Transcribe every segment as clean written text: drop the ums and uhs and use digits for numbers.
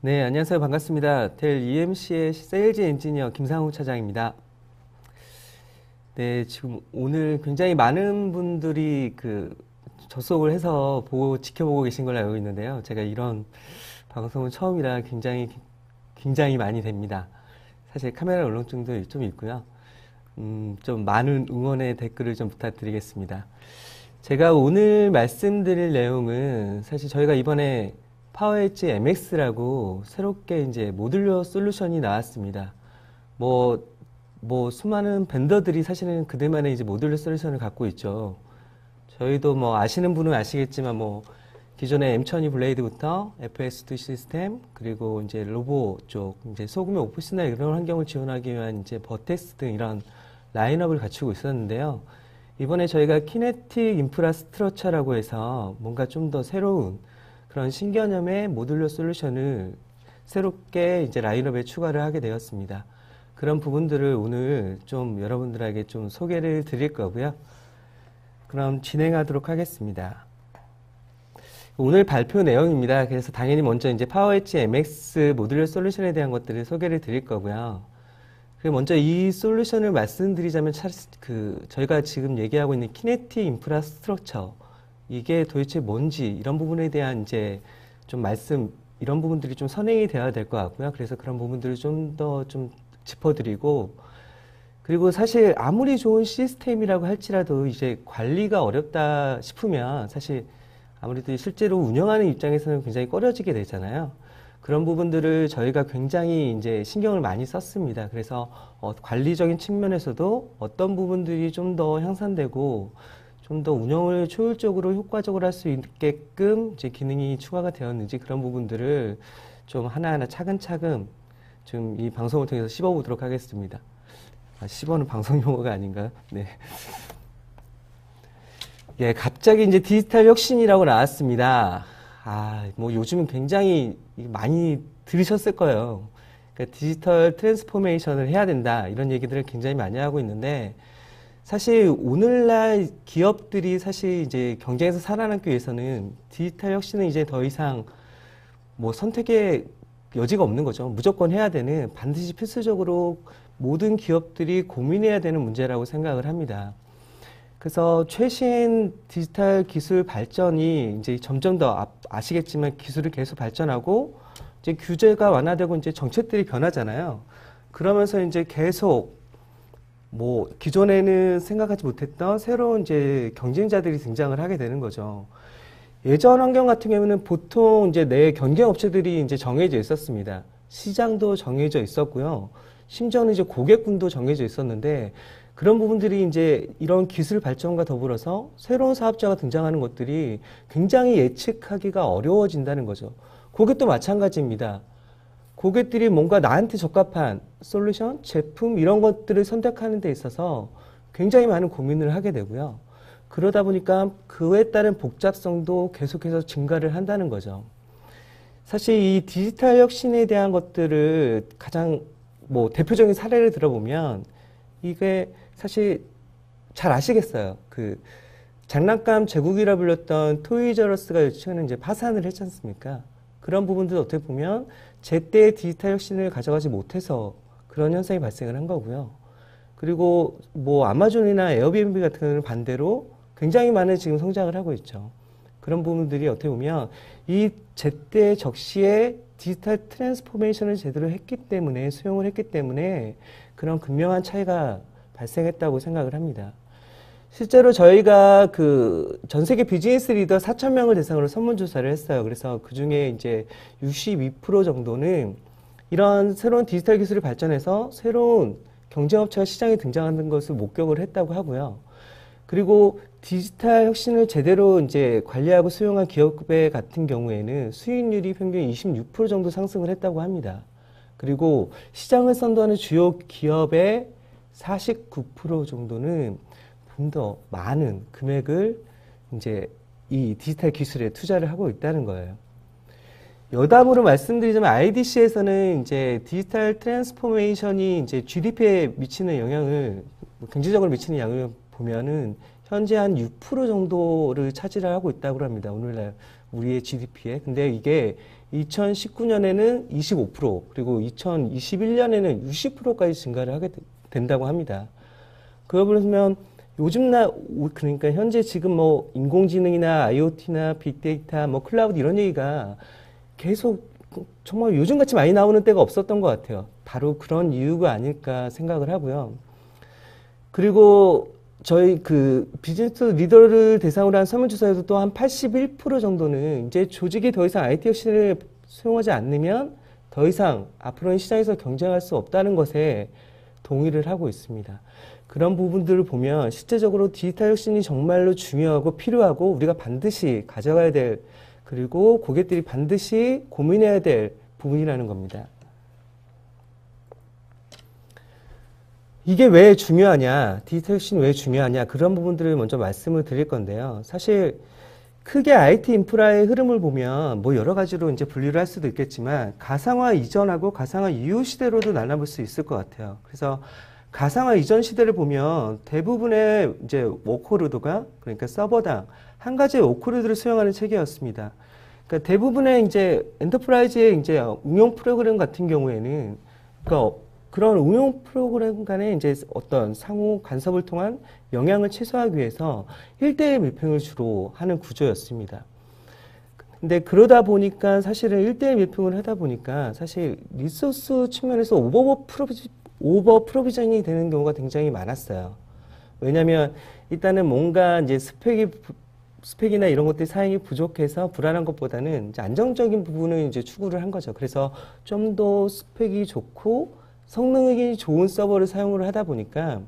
네, 안녕하세요. 반갑습니다. 델 EMC의 세일즈 엔지니어 김상우 차장입니다. 네, 지금 오늘 굉장히 많은 분들이 접속을 해서 지켜보고 계신 걸로 알고 있는데요. 제가 이런 방송은 처음이라 굉장히 많이 됩니다. 사실 카메라 울렁증도 좀 있고요. 좀 많은 응원의 댓글을 좀 부탁드리겠습니다. 제가 오늘 말씀드릴 내용은 사실 저희가 이번에 파워 엣지 MX라고 새롭게 이제 모듈러 솔루션이 나왔습니다. 수많은 벤더들이 사실은 그들만의 이제 모듈러 솔루션을 갖고 있죠. 저희도 아시는 분은 아시겠지만 기존의 M12 블레이드부터 FS2 시스템, 그리고 이제 로보 쪽, 이제 소규모 오피스나 이런 환경을 지원하기 위한 이제 버텍스 등 이런 라인업을 갖추고 있었는데요. 이번에 저희가 키네틱 인프라스트럭처라고 해서 뭔가 좀 더 새로운 그런 신개념의 모듈러 솔루션을 새롭게 이제 라인업에 추가를 하게 되었습니다. 그런 부분들을 오늘 좀 여러분들에게 좀 소개를 드릴 거고요. 그럼 진행하도록 하겠습니다. 오늘 발표 내용입니다. 그래서 당연히 먼저 이제 파워 엣지 MX 모듈러 솔루션에 대한 것들을 소개를 드릴 거고요. 그리고 먼저 이 솔루션을 말씀드리자면 저희가 지금 얘기하고 있는 키네틱 인프라스트럭처, 이게 도대체 뭔지 이런 부분에 대한 이제 이런 부분들이 좀 선행이 되어야 될 것 같고요. 그래서 그런 부분들을 좀 더 짚어드리고, 그리고 사실 아무리 좋은 시스템이라고 할지라도 이제 관리가 어렵다 싶으면 사실 아무래도 실제로 운영하는 입장에서는 굉장히 꺼려지게 되잖아요. 그런 부분들을 저희가 굉장히 이제 신경을 많이 썼습니다. 그래서 관리적인 측면에서도 어떤 부분들이 좀 더 향상되고 좀 더 운영을 효율적으로 효과적으로 할 수 있게끔 이제 기능이 추가가 되었는지 그런 부분들을 좀 하나하나 차근차근 좀 이 방송을 통해서 씹어보도록 하겠습니다. 씹어는 방송 용어가 아닌가요? 네. 예, 갑자기 이제 디지털 혁신이라고 나왔습니다. 요즘은 굉장히 많이 들으셨을 거예요. 그러니까 디지털 트랜스포메이션을 해야 된다, 이런 얘기들을 굉장히 많이 하고 있는데, 사실 오늘날 기업들이 사실 이제 경쟁에서 살아남기 위해서는 디지털 혁신은 이제 더 이상 선택의 여지가 없는 거죠. 무조건 해야 되는, 반드시 필수적으로 모든 기업들이 고민해야 되는 문제라고 생각을 합니다. 그래서 최신 디지털 기술 발전이 이제 점점 더 아시겠지만 기술이 계속 발전하고 이제 규제가 완화되고 이제 정책들이 변하잖아요. 그러면서 이제 계속 기존에는 생각하지 못했던 새로운 이제 경쟁자들이 등장을 하게 되는 거죠. 예전 환경 같은 경우는 보통 이제 내 경쟁 업체들이 이제 정해져 있었습니다. 시장도 정해져 있었고요. 심지어는 이제 고객군도 정해져 있었는데, 그런 부분들이 이제 이런 기술 발전과 더불어서 새로운 사업자가 등장하는 것들이 굉장히 예측하기가 어려워진다는 거죠. 고객도 마찬가지입니다. 고객들이 뭔가 나한테 적합한 솔루션, 제품 이런 것들을 선택하는 데 있어서 굉장히 많은 고민을 하게 되고요. 그러다 보니까 그에 따른 복잡성도 계속해서 증가를 한다는 거죠. 사실 이 디지털 혁신에 대한 것들을 가장 대표적인 사례를 들어보면 이게 사실 잘 아시겠어요. 장난감 제국이라 불렸던 토이저러스가 요즘에는 이제 파산을 했지 않습니까? 그런 부분들 어떻게 보면 제때의 디지털 혁신을 가져가지 못해서 그런 현상이 발생을 한 거고요. 그리고 아마존이나 에어비앤비 같은 경우는 반대로 굉장히 많은 지금 성장을 하고 있죠. 그런 부분들이 어떻게 보면 이 제때 적시에 디지털 트랜스포메이션을 제대로 했기 때문에, 수용을 했기 때문에 그런 극명한 차이가 발생했다고 생각을 합니다. 실제로 저희가 전 세계 비즈니스 리더 4,000명을 대상으로 설문조사를 했어요. 그래서 그 중에 이제 62% 정도는 이런 새로운 디지털 기술이 발전해서 새로운 경쟁업체가 시장에 등장하는 것을 목격을 했다고 하고요. 그리고 디지털 혁신을 제대로 이제 관리하고 수용한 기업의 같은 경우에는 수익률이 평균 26% 정도 상승을 했다고 합니다. 그리고 시장을 선도하는 주요 기업의 49% 정도는 좀 더 많은 금액을 이제 이 디지털 기술에 투자를 하고 있다는 거예요. 여담으로 말씀드리자면 IDC에서는 이제 디지털 트랜스포메이션이 이제 GDP에 미치는 영향을, 경제적으로 미치는 영향을 보면은 현재 한 6% 정도를 차지를 하고 있다고 합니다. 오늘날 우리의 GDP에. 근데 이게 2019년에는 25%, 그리고 2021년에는 60%까지 증가를 하게 된다고 합니다. 그러면 요즘 그러니까 현재 지금 뭐 인공지능이나 IoT나 빅데이터, 뭐 클라우드 이런 얘기가 계속 정말 요즘같이 많이 나오는 때가 없었던 것 같아요. 바로 그런 이유가 아닐까 생각을 하고요. 그리고 저희 그 비즈니스 리더를 대상으로 한 설문조사에도 또 한 81% 정도는 이제 조직이 더 이상 IT 혁신을 수용하지 않으면 더 이상 앞으로는 시장에서 경쟁할 수 없다는 것에 동의를 하고 있습니다. 그런 부분들을 보면 실제적으로 디지털 혁신이 정말로 중요하고 필요하고 우리가 반드시 가져가야 될, 그리고 고객들이 반드시 고민해야 될 부분이라는 겁니다. 이게 왜 중요하냐, 디지털 혁신이 왜 중요하냐, 그런 부분들을 먼저 말씀을 드릴 건데요. 사실 크게 IT 인프라의 흐름을 보면 뭐 여러 가지로 이제 분류를 할 수도 있겠지만 가상화 이전하고 가상화 이후 시대로도 나눠볼 수 있을 것 같아요. 그래서 가상화 이전 시대를 보면 대부분의 이제 워크로드가, 그러니까 서버당 한 가지의 워크로드를 수행하는 체계였습니다. 그러니까 대부분의 이제 엔터프라이즈의 이제 응용 프로그램 같은 경우에는, 그러니까 그런 응용 프로그램 간에 이제 어떤 상호 간섭을 통한 영향을 최소화하기 위해서 1대1 밀평을 주로 하는 구조였습니다. 근데 그러다 보니까 사실은 1대1 밀평을 하다 보니까 사실 리소스 측면에서 오버 프로비전이 되는 경우가 굉장히 많았어요. 왜냐하면 일단은 뭔가 이제 스펙이나 이런 것들이 사양이 부족해서 불안한 것보다는 이제 안정적인 부분을 이제 추구를 한 거죠. 그래서 좀 더 스펙이 좋고 성능이 좋은 서버를 사용을 하다 보니까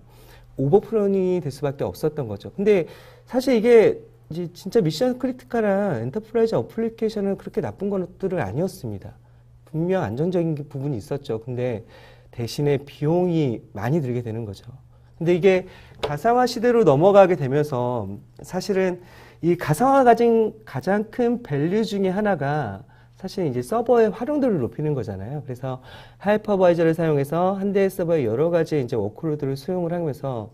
오버프런이 될 수밖에 없었던 거죠. 근데 사실 이게 이제 진짜 미션 크리티컬한 엔터프라이즈 어플리케이션은 그렇게 나쁜 것들은 아니었습니다. 분명 안정적인 부분이 있었죠. 근데 대신에 비용이 많이 들게 되는 거죠. 근데 이게 가상화 시대로 넘어가게 되면서 사실은 이 가상화가 가진 가장 큰 밸류 중에 하나가 사실 이제 서버의 활용도를 높이는 거잖아요. 그래서 하이퍼바이저를 사용해서 한 대의 서버에 여러 가지 이제 워크로드를 수용을 하면서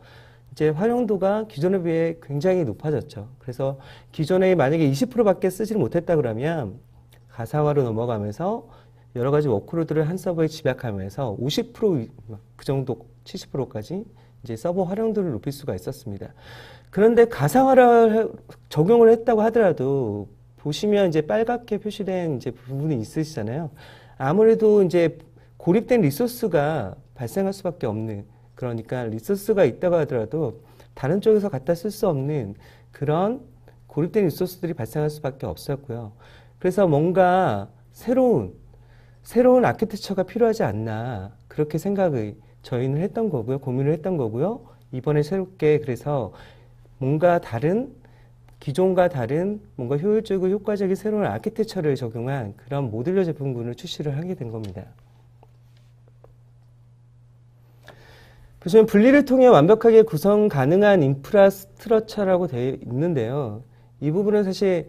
이제 활용도가 기존에 비해 굉장히 높아졌죠. 그래서 기존에 만약에 20%밖에 쓰지를 못했다 그러면 가상화로 넘어가면서 여러 가지 워크로드를 한 서버에 집약하면서 50%그 정도 70%까지 이제 서버 활용도를 높일 수가 있었습니다. 그런데 가상화를 적용을 했다고 하더라도 보시면 이제 빨갛게 표시된 이제 부분이 있으시잖아요. 아무래도 이제 고립된 리소스가 발생할 수밖에 없는, 그러니까 리소스가 있다고 하더라도 다른 쪽에서 갖다 쓸 수 없는 그런 고립된 리소스들이 발생할 수밖에 없었고요. 그래서 뭔가 새로운 아키텍처가 필요하지 않나, 그렇게 생각을 저희는 했던 거고요. 고민을 했던 거고요. 이번에 새롭게 그래서 뭔가 기존과 다른 뭔가 효율적이고 효과적인 새로운 아키텍처를 적용한 그런 모듈러 제품군을 출시를 하게 된 겁니다. 보시면 분리를 통해 완벽하게 구성 가능한 인프라스트럭처라고 되어 있는데요. 이 부분은 사실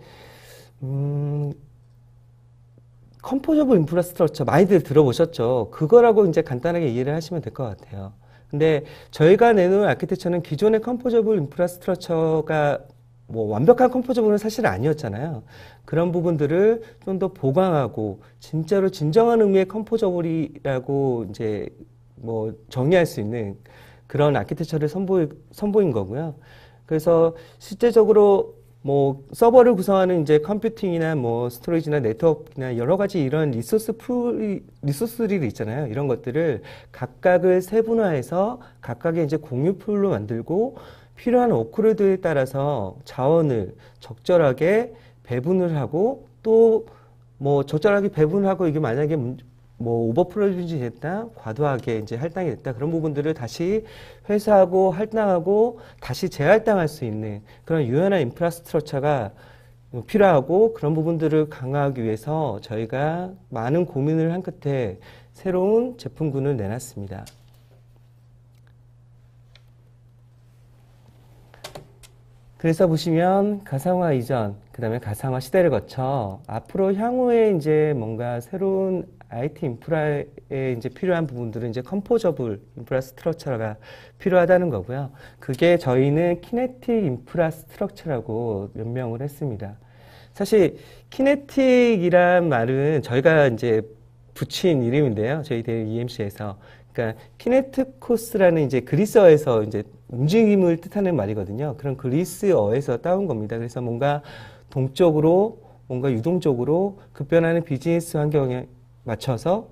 컴포저블 인프라스트럭처 많이들 들어보셨죠? 그거라고 이제 간단하게 이해를 하시면 될 것 같아요. 근데 저희가 내놓은 아키텍처는 기존의 컴포저블 인프라스트럭처가 뭐 완벽한 컴포저블은 사실 아니었잖아요. 그런 부분들을 좀 더 보강하고 진짜로 진정한 의미의 컴포저블이라고 이제 뭐 정의할 수 있는 그런 아키텍처를 선보인 거고요. 그래서 실제적으로 뭐 서버를 구성하는 이제 컴퓨팅이나 뭐 스토리지나 네트워크나 여러 가지 이런 리소스들이 있잖아요. 이런 것들을 각각을 세분화해서 각각의 이제 공유 풀로 만들고 필요한 워크로드에 따라서 자원을 적절하게 배분을 하고 또 뭐 적절하게 배분하고 이게 만약에 뭐 오버프로비전이 됐다, 과도하게 이제 할당이 됐다, 그런 부분들을 다시 회수하고 할당하고 다시 재할당할 수 있는 그런 유연한 인프라스트럭처가 필요하고, 그런 부분들을 강화하기 위해서 저희가 많은 고민을 한 끝에 새로운 제품군을 내놨습니다. 그래서 보시면 가상화 이전, 그 다음에 가상화 시대를 거쳐 앞으로 향후에 이제 뭔가 새로운 IT 인프라에 이제 필요한 부분들은 이제 컴포저블 인프라스트럭처가 필요하다는 거고요. 그게 저희는 키네틱 인프라스트럭처라고 명명을 했습니다. 사실 키네틱이란 말은 저희가 이제 붙인 이름인데요. 저희 대 EMC에서. 그러니까 키네트코스라는 이제 그리스어에서 이제 움직임을 뜻하는 말이거든요. 그런 그리스어에서 따온 겁니다. 그래서 뭔가 동적으로 뭔가 유동적으로 급변하는 비즈니스 환경에 맞춰서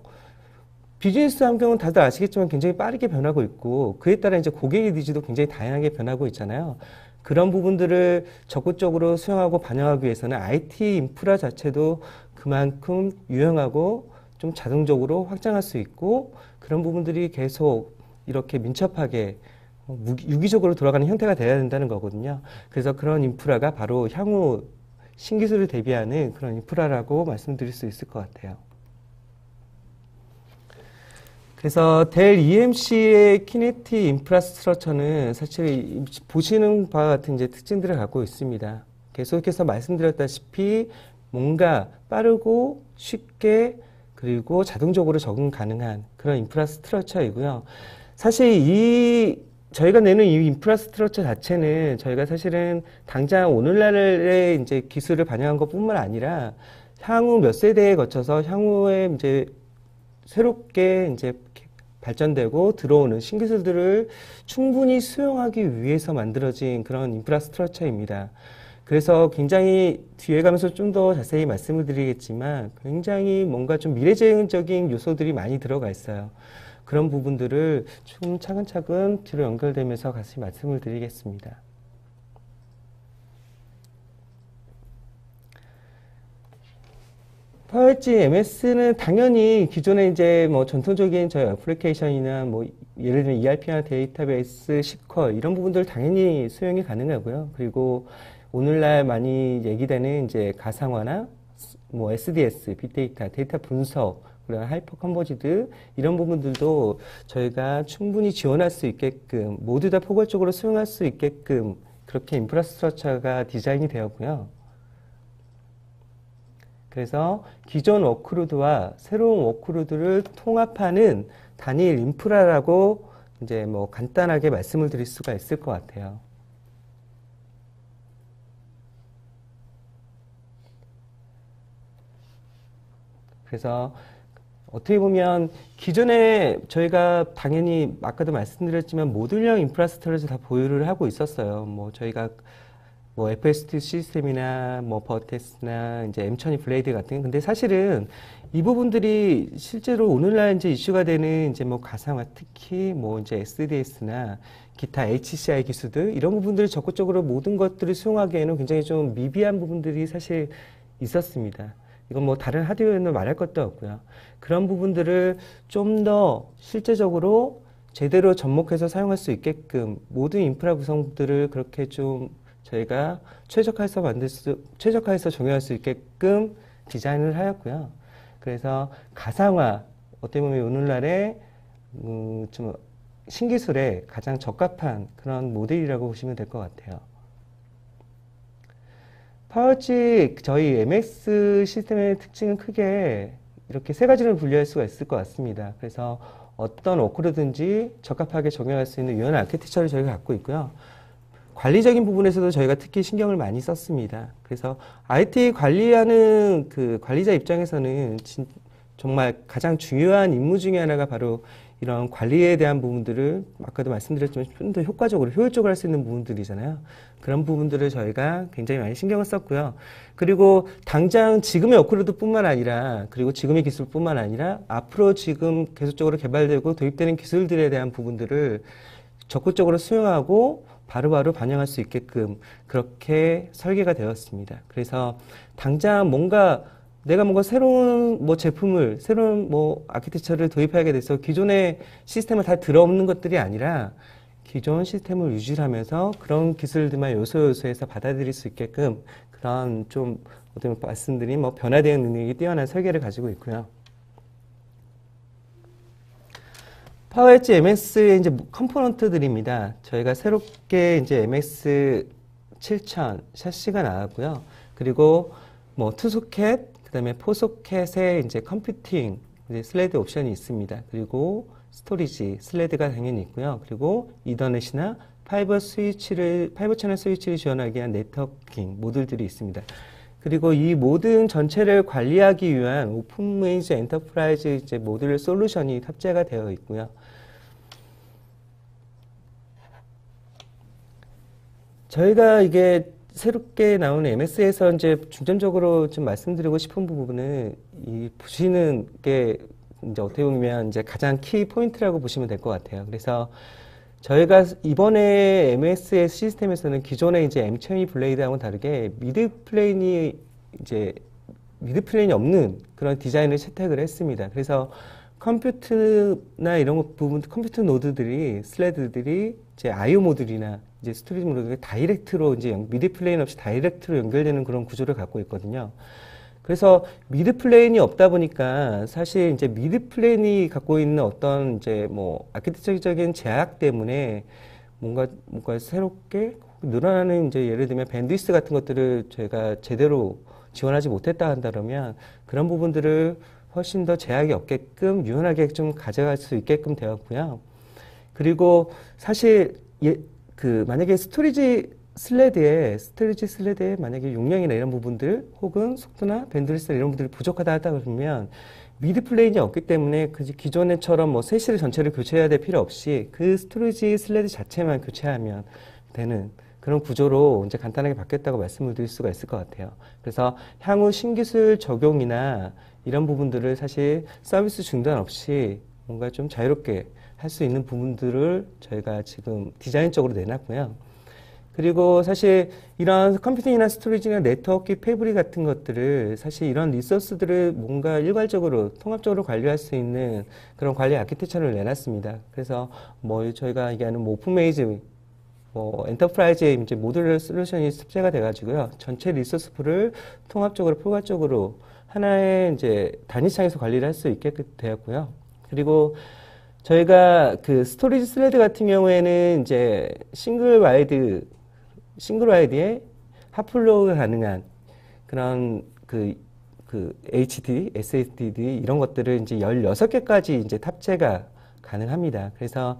비즈니스 환경은 다들 아시겠지만 굉장히 빠르게 변하고 있고 그에 따라 이제 고객의 니즈도 굉장히 다양하게 변하고 있잖아요. 그런 부분들을 적극적으로 수용하고 반영하기 위해서는 IT 인프라 자체도 그만큼 유용하고 좀 자동적으로 확장할 수 있고 그런 부분들이 계속 이렇게 민첩하게 유기적으로 돌아가는 형태가 돼야 된다는 거거든요. 그래서 그런 인프라가 바로 향후 신기술을 대비하는 그런 인프라라고 말씀드릴 수 있을 것 같아요. 그래서 델 EMC의 키네틱 인프라스트럭처는 사실 보시는 바와 같은 이제 특징들을 갖고 있습니다. 계속해서 말씀드렸다시피 뭔가 빠르고 쉽게 그리고 자동적으로 적응 가능한 그런 인프라스트럭처이고요. 사실 저희가 내는 이 인프라스트럭처 자체는 저희가 사실은 당장 오늘날의 이제 기술을 반영한 것뿐만 아니라 향후 몇 세대에 거쳐서 향후에 이제 새롭게 이제 발전되고 들어오는 신기술들을 충분히 수용하기 위해서 만들어진 그런 인프라스트럭처입니다. 그래서 굉장히 뒤에 가면서 좀 더 자세히 말씀을 드리겠지만 굉장히 뭔가 좀 미래지향적인 요소들이 많이 들어가 있어요. 그런 부분들을 좀 차근차근 뒤로 연결되면서 같이 말씀을 드리겠습니다. 파워엣지 MS는 당연히 기존에 이제 뭐 전통적인 저희 애플리케이션이나 뭐 예를 들면 ERP나 데이터베이스, 시퀄 이런 부분들 당연히 수용이 가능하고요. 그리고 오늘날 많이 얘기되는 이제 가상화나 뭐 SDS, 빅데이터, 데이터 분석, 그리고 하이퍼 컨버지드 이런 부분들도 저희가 충분히 지원할 수 있게끔 모두 다 포괄적으로 수용할 수 있게끔 그렇게 인프라스트럭처가 디자인이 되었고요. 그래서 기존 워크로드와 새로운 워크로드를 통합하는 단일 인프라라고 이제 뭐 간단하게 말씀을 드릴 수가 있을 것 같아요. 그래서 어떻게 보면 기존에 저희가 당연히 아까도 말씀드렸지만 모듈형 인프라스트럭처를 다 보유를 하고 있었어요. 뭐 저희가 뭐 FST 시스템이나 뭐 버텍스나 이제 M1200 블레이드 같은 근데 사실은 이 부분들이 실제로 오늘날 이제 이슈가 되는 이제 뭐 가상화 특히 뭐 이제 SDS나 기타 HCI 기술들 이런 부분들을 적극적으로 모든 것들을 수용하기에는 굉장히 좀 미비한 부분들이 사실 있었습니다. 이건 뭐 다른 하드웨어는 말할 것도 없고요. 그런 부분들을 좀 더 실제적으로 제대로 접목해서 사용할 수 있게끔 모든 인프라 구성들을 그렇게 좀 저희가 최적화해서 적용할 수 있게끔 디자인을 하였고요. 그래서 가상화, 어떻게 보면 오늘날의 좀 신기술에 가장 적합한 그런 모델이라고 보시면 될 것 같아요. 파워엣지 저희 MX 시스템의 특징은 크게 이렇게 세 가지를 분류할 수가 있을 것 같습니다. 그래서 어떤 워크로든지 적합하게 적용할 수 있는 유연한 아키텍처를 저희가 갖고 있고요. 관리적인 부분에서도 저희가 특히 신경을 많이 썼습니다. 그래서 IT 관리하는 그 관리자 입장에서는 정말 가장 중요한 임무 중에 하나가 바로 이런 관리에 대한 부분들을 아까도 말씀드렸지만 좀 더 효과적으로 효율적으로 할 수 있는 부분들이잖아요. 그런 부분들을 저희가 굉장히 많이 신경을 썼고요. 그리고 당장 지금의 워크로드뿐만 아니라 그리고 지금의 기술뿐만 아니라 앞으로 지금 계속적으로 개발되고 도입되는 기술들에 대한 부분들을 적극적으로 수용하고 바로바로 반영할 수 있게끔 그렇게 설계가 되었습니다. 그래서 당장 내가 뭔가 새로운 뭐 제품을, 새로운 뭐 아키텍처를 도입하게 돼서 기존의 시스템을 다 들어오는 것들이 아니라 기존 시스템을 유지하면서 그런 기술들만 요소에서 받아들일 수 있게끔 그런 좀 어떤 말씀드린 뭐 변화 대응 능력이 뛰어난 설계를 가지고 있고요. 파워엣지 MX의 이제 컴포넌트들입니다. 저희가 새롭게 이제 MX 7000 샤시가 나왔고요. 그리고 뭐 투소켓, 그다음에 포소켓에 이제 컴퓨팅, 이제 슬레드 옵션이 있습니다. 그리고 스토리지, 슬레드가 당연히 있고요. 그리고 이더넷이나 파이버 채널 스위치를 지원하기 위한 네트워킹 모듈들이 있습니다. 그리고 이 모든 전체를 관리하기 위한 오픈메이즈 엔터프라이즈 이제 모듈 솔루션이 탑재가 되어 있고요. 저희가 이게 새롭게 나온 MS에서 이제 중점적으로 좀 말씀드리고 싶은 부분은 이 보시는 게 이제 어떻게 보면 이제 가장 키 포인트라고 보시면 될 것 같아요. 그래서 저희가 이번에 MS의 시스템에서는 기존의 이제 M12 블레이드하고는 다르게 미드 플레인이 없는 그런 디자인을 채택을 했습니다. 그래서 컴퓨터나 이런 부분, 컴퓨터 노드들이, 슬레드들이 이제 IO 모듈이나 이제 스토리지 모듈이 다이렉트로 이제 미드 플레인 없이 다이렉트로 연결되는 그런 구조를 갖고 있거든요. 그래서 미드 플레인이 없다 보니까 사실 이제 미드 플레인이 갖고 있는 어떤 이제 뭐 아키텍처적인 제약 때문에 뭔가 새롭게 늘어나는 이제 예를 들면 밴드위스 같은 것들을 저희가 제대로 지원하지 못했다 한다면 그런 부분들을 훨씬 더 제약이 없게끔 유연하게 좀 가져갈 수 있게끔 되었고요. 그리고 사실 만약에 스토리지 슬레드에 만약에 용량이나 이런 부분들 혹은 속도나 밴드위스 이런 부분들이 부족하다 하다 그러면 미드 플레인이 없기 때문에 기존에처럼 뭐 세시를 전체를 교체해야 될 필요 없이 그 스토리지 슬레드 자체만 교체하면 되는 그런 구조로 이제 간단하게 바뀌었다고 말씀을 드릴 수가 있을 것 같아요. 그래서 향후 신기술 적용이나 이런 부분들을 사실 서비스 중단 없이 뭔가 좀 자유롭게 할 수 있는 부분들을 저희가 지금 디자인적으로 내놨고요. 그리고 사실 이런 컴퓨팅이나 스토리지나 네트워크 패브릭 같은 것들을 사실 이런 리소스들을 뭔가 일괄적으로 통합적으로 관리할 수 있는 그런 관리 아키텍처를 내놨습니다. 그래서 뭐 저희가 얘기하는 뭐 오픈메이즈 엔터프라이즈의 이제 모듈 솔루션이 탑재가 돼가지고요. 전체 리소스 풀을 통합적으로 포괄적으로 하나의 이제 단위창에서 관리를 할 수 있게 되었고요. 그리고 저희가 그 스토리지 슬레드 같은 경우에는 이제 싱글 와이드에 핫플로우가 가능한 그런 HD, SSD 이런 것들을 이제 16개까지 이제 탑재가 가능합니다. 그래서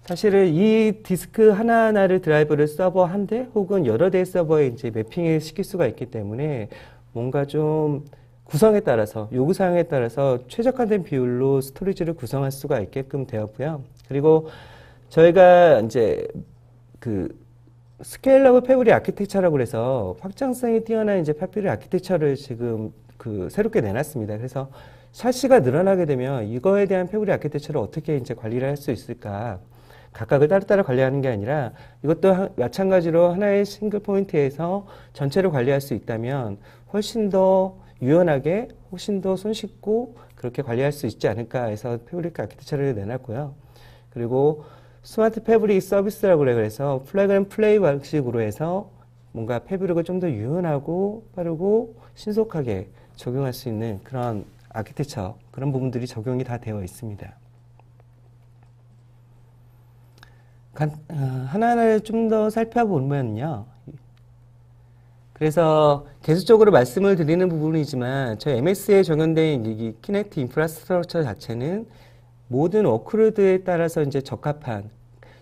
사실은 이 디스크 하나하나를 드라이브를 서버 한 대 혹은 여러 대의 서버에 이제 매핑을 시킬 수가 있기 때문에 뭔가 좀 구성에 따라서 요구사항에 따라서 최적화된 비율로 스토리지를 구성할 수가 있게끔 되었고요. 그리고 저희가 이제 스케일러블 패브릭 아키텍처라고 해서 확장성이 뛰어난 이제 패브릭 아키텍처를 지금 새롭게 내놨습니다. 그래서 샤시가 늘어나게 되면 이거에 대한 패브릭 아키텍처를 어떻게 이제 관리를 할 수 있을까? 각각을 따로따로 관리하는 게 아니라 이것도 마찬가지로 하나의 싱글 포인트에서 전체를 관리할 수 있다면 훨씬 더 유연하게 훨씬 더 손쉽고 그렇게 관리할 수 있지 않을까 해서 패브릭 아키텍처를 내놨고요. 그리고 스마트 패브릭 서비스라고 그래서 플래그 앤 플레이 방식으로 해서 뭔가 패브릭을 좀 더 유연하고 빠르고 신속하게 적용할 수 있는 그런 아키텍처, 그런 부분들이 적용이 다 되어 있습니다. 하나하나를 좀 더 살펴보면요. 그래서 계속적으로 말씀을 드리는 부분이지만 저희 MS에 적용된 이 키넥트 인프라스트럭처 자체는 모든 워크로드에 따라서 이제 적합한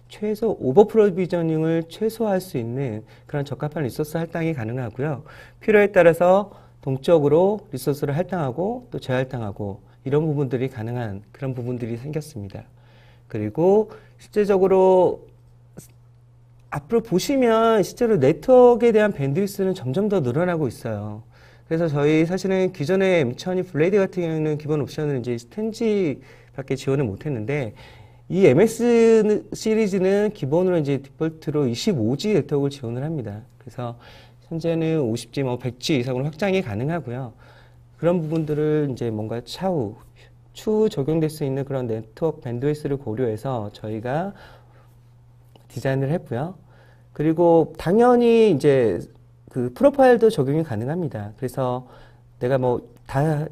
최소 오버 프로비저닝을 최소화할 수 있는 그런 적합한 리소스 할당이 가능하고요. 필요에 따라서 동적으로 리소스를 할당하고 또 재할당하고 이런 부분들이 가능한 그런 부분들이 생겼습니다. 그리고 실제적으로 앞으로 보시면 실제로 네트워크에 대한 밴드위스는 점점 더 늘어나고 있어요. 그래서 저희 사실은 기존의 M12 블레이드 같은 경우는 기본 옵션을 이제 10G 밖에 지원을 못했는데 이 MS 시리즈는 기본으로 이제 디폴트로 25G 네트워크를 지원을 합니다. 그래서 현재는 50G, 100G 이상으로 확장이 가능하고요. 그런 부분들을 이제 뭔가 추후 적용될 수 있는 그런 네트워크 밴드위스를 고려해서 저희가 디자인을 했고요. 그리고 당연히 이제 프로파일도 적용이 가능합니다. 그래서 내가 다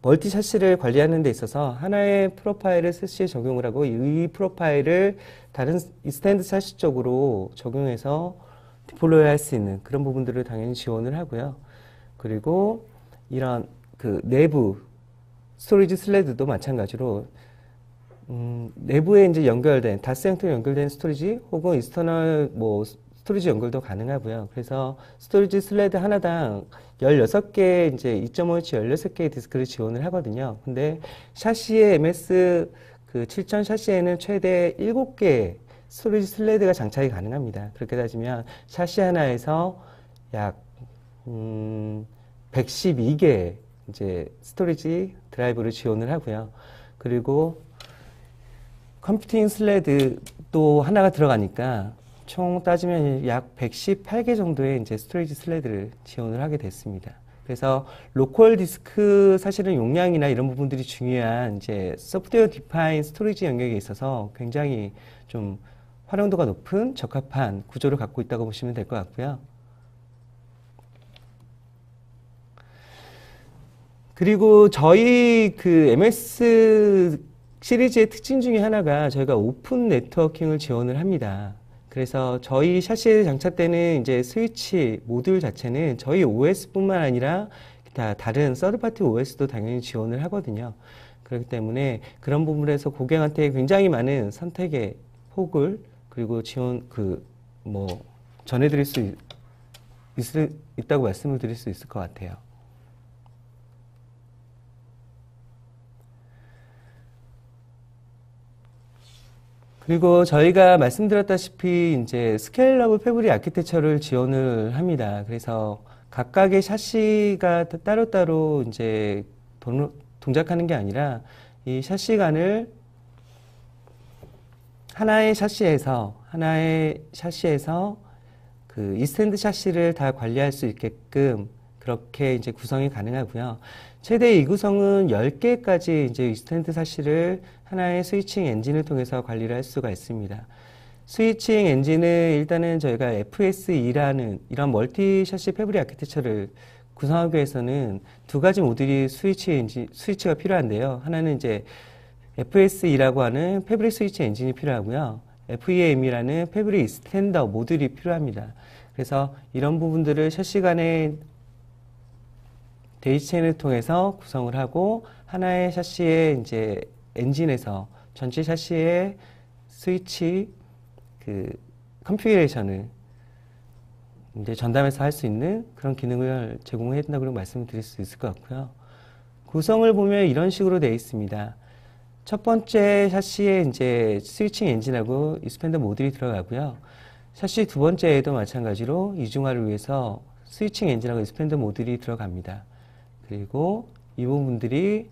멀티 샤시를 관리하는 데 있어서 하나의 프로파일을 샤시에 적용을 하고 이 프로파일을 다른 스탠드 샤시 쪽으로 적용해서 디플로이 할 수 있는 그런 부분들을 당연히 지원을 하고요. 그리고 이런 내부 스토리지 슬레드도 마찬가지로 내부에 이제 연결된 다스 형태로 연결된 스토리지 혹은 익스터널 스토리지 연결도 가능하고요. 그래서 스토리지 슬레드 하나당 16개, 이제 2.5인치 16개의 디스크를 지원을 하거든요. 근데 샤시의 MS 그 7000 샤시에는 최대 7개 스토리지 슬레드가 장착이 가능합니다. 그렇게 따지면 샤시 하나에서 약 112개 이제 스토리지 드라이브를 지원을 하고요. 그리고 컴퓨팅 슬레드도 하나가 들어가니까 총 따지면 약 118개 정도의 이제 스토리지 슬레드를 지원을 하게 됐습니다. 그래서 로컬 디스크 사실은 용량이나 이런 부분들이 중요한 이제 소프트웨어 디파인 스토리지 영역에 있어서 굉장히 좀 활용도가 높은 적합한 구조를 갖고 있다고 보시면 될 것 같고요. 그리고 저희 그 MS 시리즈의 특징 중에 하나가 저희가 오픈 네트워킹을 지원을 합니다. 그래서 저희 샤시에 장착되는 이제 스위치 모듈 자체는 저희 OS뿐만 아니라 다른 서드파티 OS도 당연히 지원을 하거든요. 그렇기 때문에 그런 부분에서 고객한테 굉장히 많은 선택의 폭을 그리고 지원 전해드릴 수 있다고 말씀을 드릴 수 있을 것 같아요. 그리고 저희가 말씀드렸다시피 이제 스케일러블 패브릭 아키텍처를 지원을 합니다. 그래서 각각의 샤시가 따로따로 이제 동작하는 게 아니라 이 샤시 간을 하나의 샤시에서 그 이스탠드 샤시를 다 관리할 수 있게끔 그렇게 이제 구성이 가능하고요. 최대 이 구성은 10개까지 이제 이스탠드 샤시를 하나의 스위칭 엔진을 통해서 관리를 할 수가 있습니다. 스위칭 엔진은 일단은 저희가 FS2라는 이런 멀티 샤시 패브릭 아키텍처를 구성하기 위해서는 두 가지 모듈이 스위치가 필요한데요. 하나는 이제 FS2라고 하는 패브릭 스위치 엔진이 필요하고요. FEM이라는 패브릭 스탠더 모듈이 필요합니다. 그래서 이런 부분들을 샤시 간의 데이지 체인을 통해서 구성을 하고 하나의 샤시의 이제 엔진에서 전체 샤시의 스위치 그 컨피그레이션을 이제 전담해서 할 수 있는 그런 기능을 제공해야 된다고 말씀을 드릴 수 있을 것 같고요. 구성을 보면 이런 식으로 되어 있습니다. 첫 번째 샤시에 이제 스위칭 엔진하고 이스펜더 모듈이 들어가고요. 샤시 두 번째에도 마찬가지로 이중화를 위해서 스위칭 엔진하고 이스펜더 모듈이 들어갑니다. 그리고 이 부분들이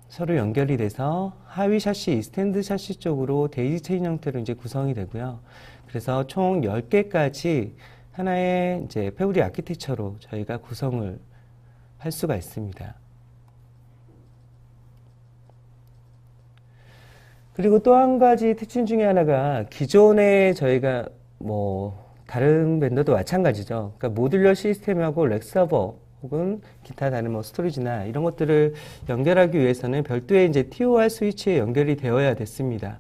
서로 연결이 돼서 하위 샤시, 이스탠드 샤시 쪽으로 데이지 체인 형태로 이제 구성이 되고요. 그래서 총 10개까지 하나의 이제 패브릭 아키텍처로 저희가 구성을 할 수가 있습니다. 그리고 또 한 가지 특징 중에 하나가 기존에 저희가 다른 벤더도 마찬가지죠. 그러니까 모듈러 시스템하고 렉 서버 혹은 기타 다른 스토리지나 이런 것들을 연결하기 위해서는 별도의 이제 TOR 스위치에 연결이 되어야 됐습니다.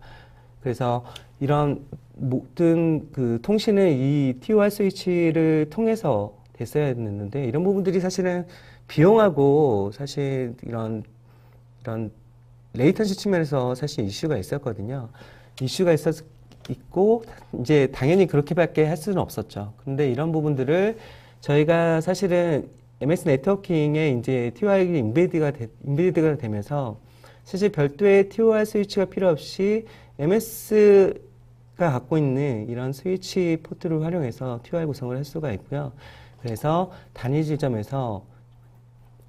그래서 이런 모든 그 통신은 이 TOR 스위치를 통해서 됐어야 했는데 이런 부분들이 사실은 비용하고 사실 이런 레이턴시 측면에서 사실 이슈가 있었거든요. 이슈가 있고 이제 당연히 그렇게밖에 할 수는 없었죠. 근데 이런 부분들을 저희가 사실은 MS 네트워킹에 이제 TOR이 인베디드가 되면서 사실 별도의 TOR 스위치가 필요 없이 MS가 갖고 있는 이런 스위치 포트를 활용해서 TOR 구성을 할 수가 있고요. 그래서 단위 지점에서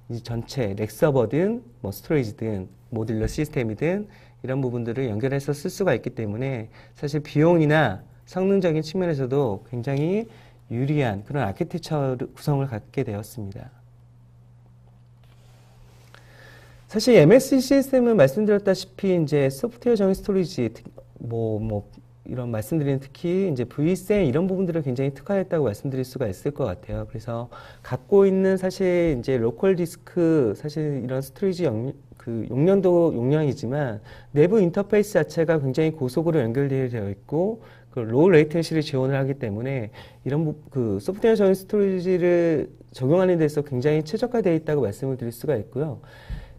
이 전체 렉서버든 스토리지든 모듈러 시스템이든 이런 부분들을 연결해서 쓸 수가 있기 때문에 사실 비용이나 성능적인 측면에서도 굉장히 유리한 그런 아키텍처 구성을 갖게 되었습니다. 사실 MSC 시스템은 말씀드렸다시피 이제 소프트웨어 정의 스토리지 이런 말씀드리는 특히 이제 vSAN 이런 부분들을 굉장히 특화했다고 말씀드릴 수가 있을 것 같아요. 그래서 갖고 있는 사실 이제 로컬 디스크 사실 이런 스토리지 용량도 용량이지만 내부 인터페이스 자체가 굉장히 고속으로 연결되어 있고 로우 레이텐시를 지원을 하기 때문에 이런 소프트웨어 정의 스토리지를 적용하는 데서 굉장히 최적화되어 있다고 말씀을 드릴 수가 있고요.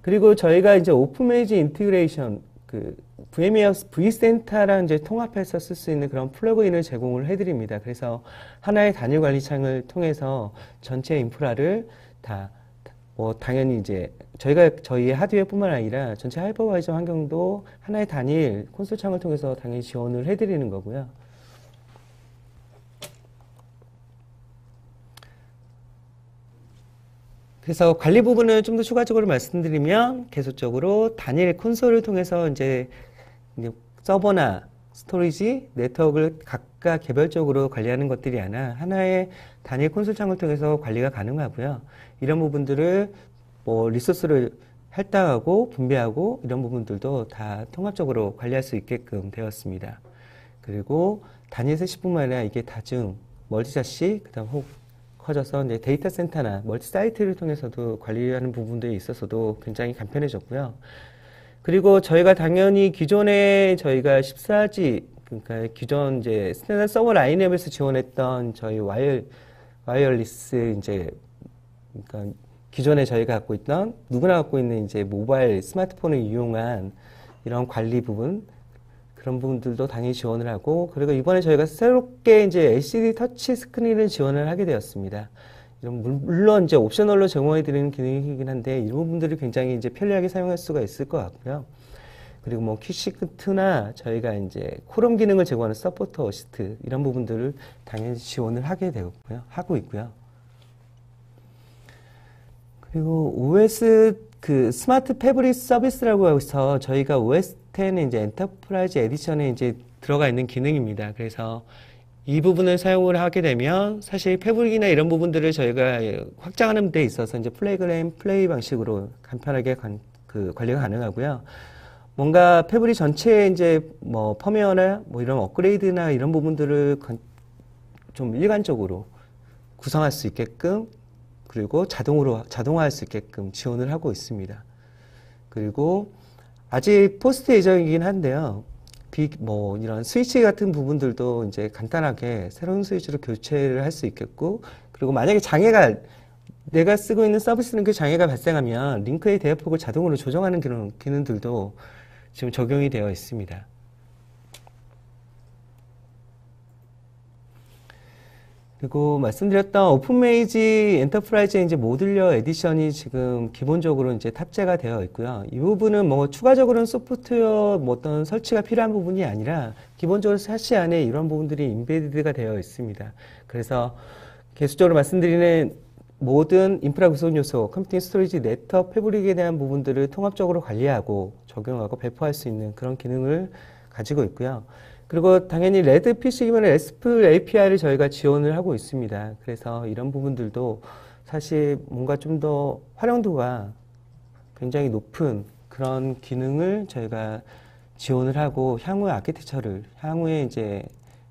그리고 저희가 이제 오픈 메이지 인티그레이션 그 VMware vCenter랑 이제 통합해서 쓸 수 있는 그런 플러그인을 제공을 해드립니다. 그래서 하나의 단일 관리창을 통해서 전체 인프라를 다, 뭐, 당연히 이제 저희의 하드웨어뿐만 아니라 전체 하이퍼바이저 환경도 하나의 단일 콘솔 창을 통해서 당연히 지원을 해드리는 거고요. 그래서 관리 부분을 좀 더 추가적으로 말씀드리면 계속적으로 단일 콘솔을 통해서 이제 서버나 스토리지, 네트워크를 각각 개별적으로 관리하는 것들이 아니라 하나의 단일 콘솔 창을 통해서 관리가 가능하고요. 이런 부분들을 뭐 리소스를 할당하고 분배하고 이런 부분들도 다 통합적으로 관리할 수 있게끔 되었습니다. 그리고 단일 세시뿐만 아니라 이게 다중, 멀티자시, 그다음 혹 커져서 이제 데이터 센터나 멀티 사이트를 통해서도 관리하는 부분들에 있어서도 굉장히 간편해졌고요. 그리고 저희가 당연히 기존에 저희가 14G, 그러니까 기존 이제 스탠다드 서버 라인업에서 지원했던 저희 와이어리스 이제, 그러니까 기존에 저희가 갖고 있던 누구나 갖고 있는 이제 모바일 스마트폰을 이용한 이런 관리 부분, 그런 부분들도 당연히 지원을 하고, 그리고 이번에 저희가 새롭게 이제 LCD 터치 스크린을 지원을 하게 되었습니다. 물론 이제 옵셔널로 제공해 드리는 기능이긴 한데, 이 부분들을 굉장히 이제 편리하게 사용할 수가 있을 것 같고요. 그리고 뭐 퀵시프트나 저희가 이제 코럼 기능을 제공하는 서포트 어시스트, 이런 부분들을 당연히 지원을 하게 되었고요. 하고 있고요. 그리고 OS 그 스마트 패브릭 서비스라고 해서 저희가 OS 10은 이제 엔터프라이즈 에디션에 이제 들어가 있는 기능입니다. 그래서 이 부분을 사용을 하게 되면 사실 패브릭이나 이런 부분들을 저희가 확장하는 데 있어서 이제 플래그램 플레이 방식으로 간편하게 관리가 가능하고요. 뭔가 패브릭 전체에 이제 뭐 펌웨어나 뭐 이런 업그레이드나 이런 부분들을 좀 일관적으로 구성할 수 있게끔, 그리고 자동화할 수 있게끔 지원을 하고 있습니다. 그리고 아직 포스트 예정이긴 한데요. 뭐 이런 스위치 같은 부분들도 이제 간단하게 새로운 스위치로 교체를 할 수 있겠고, 그리고 만약에 내가 쓰고 있는 서비스 링크 장애가 발생하면 링크의 대역폭을 자동으로 조정하는 기능들도 지금 적용이 되어 있습니다. 그리고 말씀드렸던 오픈메이지 엔터프라이즈 이제 모듈러 에디션이 지금 기본적으로 이제 탑재가 되어 있고요. 이 부분은 뭐 추가적으로는 소프트웨어 뭐 어떤 설치가 필요한 부분이 아니라 기본적으로 샤시 안에 이런 부분들이 인베디드가 되어 있습니다. 그래서 계속적으로 말씀드리는 모든 인프라 구성 요소, 컴퓨팅 스토리지, 네트워크, 패브릭에 대한 부분들을 통합적으로 관리하고 적용하고 배포할 수 있는 그런 기능을 가지고 있고요. 그리고 당연히 레드 PC기면 RESTful API를 저희가 지원을 하고 있습니다. 그래서 이런 부분들도 사실 뭔가 좀 더 활용도가 굉장히 높은 그런 기능을 저희가 지원을 하고, 향후에 이제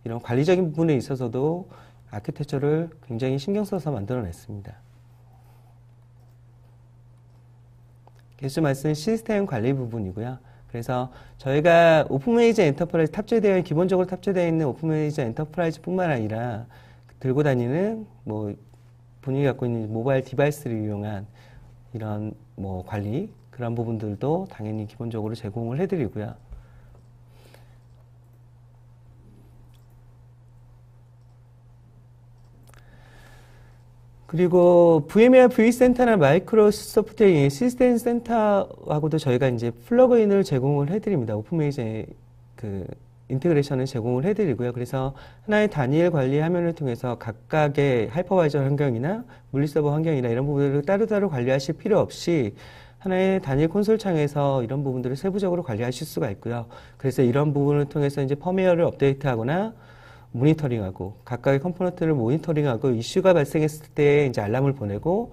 이런 관리적인 부분에 있어서도 아키텍처를 굉장히 신경 써서 만들어냈습니다. 계속 말씀 시스템 관리 부분이고요. 그래서 저희가 오픈메이저 엔터프라이즈 기본적으로 탑재되어 있는 오픈메이저 엔터프라이즈뿐만 아니라 들고 다니는 뭐 본인이 갖고 있는 모바일 디바이스를 이용한 이런 뭐 관리, 그런 부분들도 당연히 기본적으로 제공을 해드리고요. 그리고 VMware vCenter나 마이크로소프트의 시스템 센터하고도 저희가 이제 플러그인을 제공을 해드립니다. 오픈메이저 그 인테그레이션을 제공을 해드리고요. 그래서 하나의 단일 관리 화면을 통해서 각각의 하이퍼바이저 환경이나 물리서버 환경이나 이런 부분들을 따로따로 관리하실 필요 없이 하나의 단일 콘솔 창에서 이런 부분들을 세부적으로 관리하실 수가 있고요. 그래서 이런 부분을 통해서 이제 펌웨어를 업데이트하거나 모니터링하고, 각각의 컴포넌트를 모니터링하고, 이슈가 발생했을 때 이제 알람을 보내고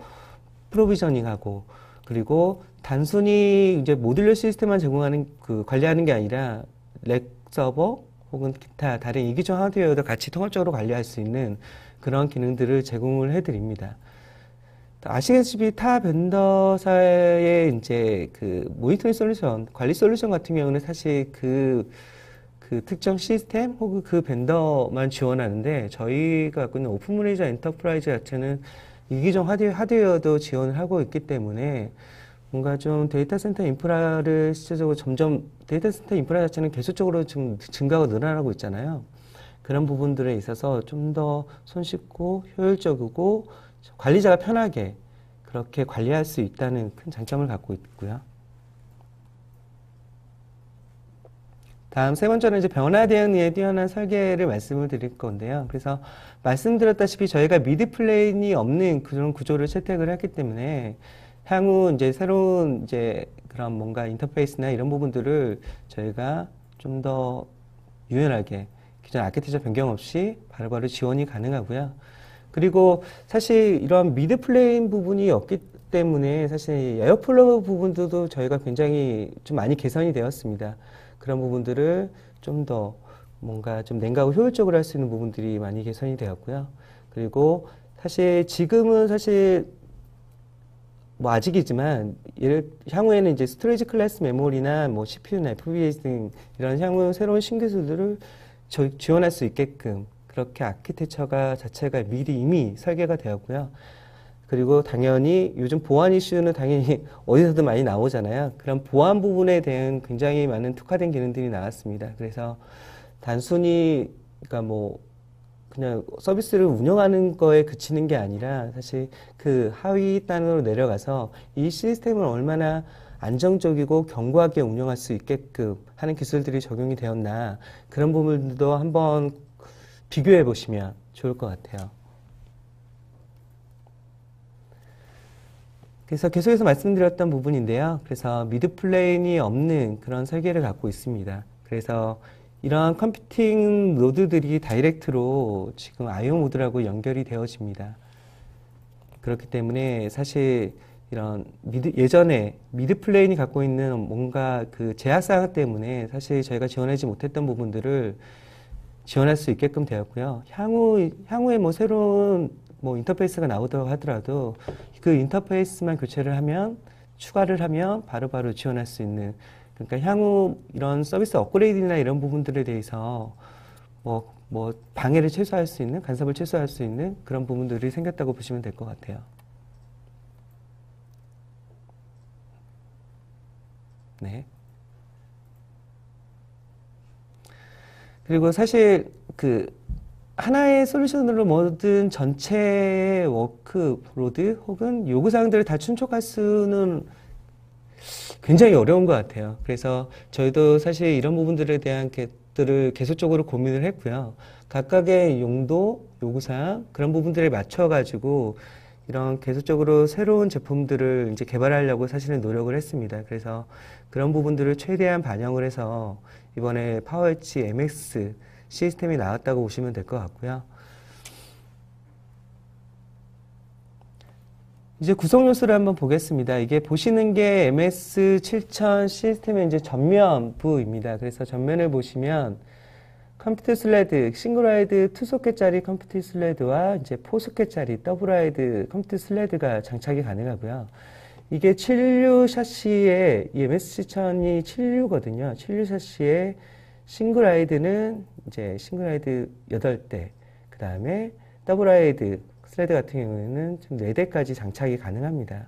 프로비저닝하고, 그리고 단순히 이제 모듈러 시스템만 제공하는 관리하는 게 아니라 렉 서버 혹은 기타 다른 이기적 하드웨어도 같이 통합적으로 관리할 수 있는 그런 기능들을 제공을 해드립니다. 아시다시피 타 벤더사의 이제 모니터링 솔루션, 관리 솔루션 같은 경우는 사실 그 특정 시스템 혹은 그 벤더만 지원하는데, 저희가 갖고 있는 오픈메이저 엔터프라이즈 자체는 이기적 하드웨어도 지원을 하고 있기 때문에 뭔가 좀 데이터 센터 인프라를 실제적으로 점점 데이터 센터 인프라 자체는 계속적으로 지금 증가가 늘어나고 있잖아요. 그런 부분들에 있어서 좀 더 손쉽고 효율적이고 관리자가 편하게 그렇게 관리할 수 있다는 큰 장점을 갖고 있고요. 다음 세 번째는 이제 변화 대응에 뛰어난 설계를 말씀을 드릴 건데요. 그래서 말씀드렸다시피 저희가 미드 플레인이 없는 그런 구조를 채택을 했기 때문에 향후 이제 새로운 이제 그런 뭔가 인터페이스나 이런 부분들을 저희가 좀 더 유연하게 기존 아키텍처 변경 없이 바로바로 지원이 가능하고요. 그리고 사실 이런 미드 플레인 부분이 없기 때문에 사실 에어플로우 부분들도 저희가 굉장히 좀 많이 개선이 되었습니다. 그런 부분들을 좀 더 뭔가 좀 냉각을 효율적으로 할 수 있는 부분들이 많이 개선이 되었고요. 그리고 사실 지금은 사실 뭐 아직이지만 향후에는 이제 스토리지 클래스 메모리나 뭐 CPU나 FPGA 등 이런 향후 새로운 신기술들을 지원할 수 있게끔 그렇게 아키텍처가 자체가 미리 이미 설계가 되었고요. 그리고 당연히 요즘 보안 이슈는 당연히 어디서든 많이 나오잖아요. 그런 보안 부분에 대한 굉장히 많은 특화된 기능들이 나왔습니다. 그래서 단순히 그러니까 뭐 그냥 서비스를 운영하는 거에 그치는 게 아니라 사실 그 하위 단으로 내려가서 이 시스템을 얼마나 안정적이고 견고하게 운영할 수 있게끔 하는 기술들이 적용이 되었나 그런 부분도 한번 비교해 보시면 좋을 것 같아요. 그래서 계속해서 말씀드렸던 부분인데요. 그래서 미드 플레인이 없는 그런 설계를 갖고 있습니다. 그래서 이러한 컴퓨팅 노드들이 다이렉트로 지금 IO 모드라고 연결이 되어집니다. 그렇기 때문에 사실 이런 예전에 미드 플레인이 갖고 있는 뭔가 그 제약사항 때문에 사실 저희가 지원하지 못했던 부분들을 지원할 수 있게끔 되었고요. 향후에 뭐 새로운 뭐 인터페이스가 나오더라고 하더라도 그 인터페이스만 교체를 하면 추가를 하면 바로바로 지원할 수 있는 그러니까 향후 이런 서비스 업그레이드나 이런 부분들에 대해서 뭐 방해를 최소화할 수 있는 간섭을 최소화할 수 있는 그런 부분들이 생겼다고 보시면 될 것 같아요. 네. 그리고 사실 그 하나의 솔루션으로 모든 전체 워크로드 혹은 요구사항들을 다 충족할 수는 굉장히 어려운 것 같아요. 그래서 저희도 사실 이런 부분들에 대한 것들을 계속적으로 고민을 했고요. 각각의 용도, 요구사항 그런 부분들에 맞춰가지고 이런 계속적으로 새로운 제품들을 이제 개발하려고 사실은 노력을 했습니다. 그래서 그런 부분들을 최대한 반영을 해서 이번에 파워엣지 MX 시스템이 나왔다고 보시면 될 것 같고요. 이제 구성 요소를 한번 보겠습니다. 이게 보시는 게 MS7000 시스템의 이제 전면부입니다. 그래서 전면을 보시면 컴퓨터 슬레드, 싱글와이드 2소켓짜리 컴퓨터 슬레드와 이제 4소켓짜리 더블와이드 컴퓨터 슬레드가 장착이 가능하고요. 이게 7류 샤시의 이 MS7000이 7류거든요. 7류 샤시의 싱글와이드는 이제 싱글와이드 8대, 그 다음에 더블와이드 슬레드 같은 경우에는 좀 4대까지 장착이 가능합니다.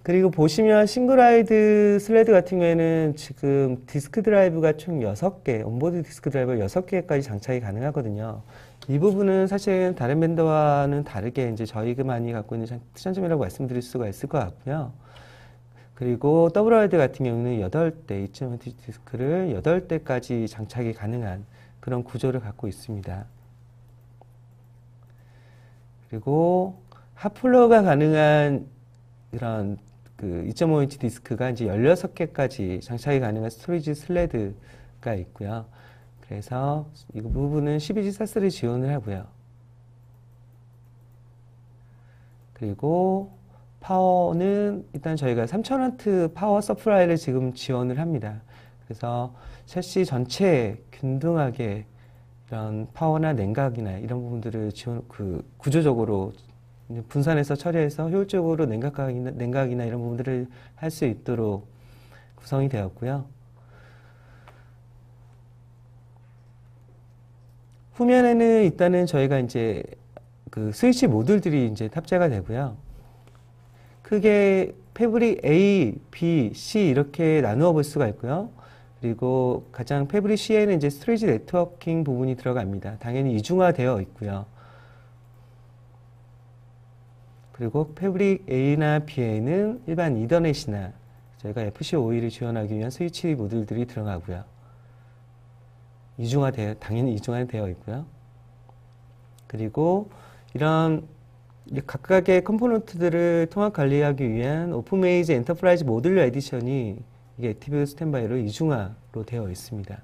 그리고 보시면 싱글와이드 슬레드 같은 경우에는 지금 디스크 드라이브가 총 6개, 온보드 디스크 드라이브 6개까지 장착이 가능하거든요. 이 부분은 사실 다른 벤더와는 다르게 이제 저희만이 갖고 있는 특장점이라고 말씀드릴 수가 있을 것 같고요. 그리고 더블와이드 같은 경우는 8대, 2.5T 디스크를 8대까지 장착이 가능한 그런 구조를 갖고 있습니다. 그리고 핫플러가 가능한 이런 그 2.5인치 디스크가 이제 16개까지 장착이 가능한 스토리지 슬레드가 있고요. 그래서 이 부분은 12G 사스를 지원을 하고요. 그리고 파워는 일단 저희가 3000W 파워 서플라이를 지금 지원을 합니다. 그래서 셰시 전체에 균등하게 이런 파워나 냉각이나 이런 부분들을 구조적으로 분산해서 처리해서 효율적으로 냉각이나 이런 부분들을 할 수 있도록 구성이 되었고요. 후면에는 일단은 저희가 이제 그 스위치 모듈들이 이제 탑재가 되고요. 크게 패브릭 A, B, C 이렇게 나누어 볼 수가 있고요. 그리고 가장 패브릭 C에는 이제 스토리지 네트워킹 부분이 들어갑니다. 당연히 이중화되어 있고요. 그리고 패브릭 A나 B에는 일반 이더넷이나 저희가 FC52를 지원하기 위한 스위치 모듈들이 들어가고요. 당연히 이중화되어 있고요. 그리고 이런 각각의 컴포넌트들을 통합 관리하기 위한 오픈메이즈 엔터프라이즈 모듈러 에디션이 이게 액티브 스탠바이로 이중화로 되어 있습니다.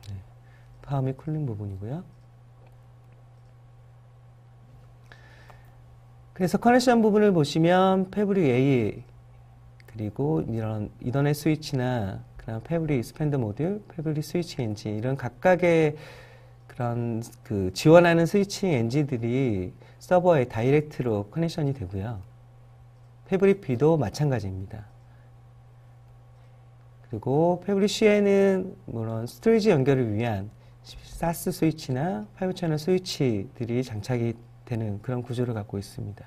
네, 파워 및 쿨링 부분이고요. 그래서 커넥션 부분을 보시면 패브릭 A 그리고 이런 이더넷 스위치나 그다음 패브릭 익스펜더 모듈, 패브릭 스위칭 엔진 이런 각각의 그런 그 지원하는 스위칭 엔진들이 서버에 다이렉트로 커넥션이 되고요. 패브릭 B도 마찬가지입니다. 그리고 패브릭 C에는 그런 스토리지 연결을 위한 사스 스위치나 5 채널 스위치들이 장착이 되는 그런 구조를 갖고 있습니다.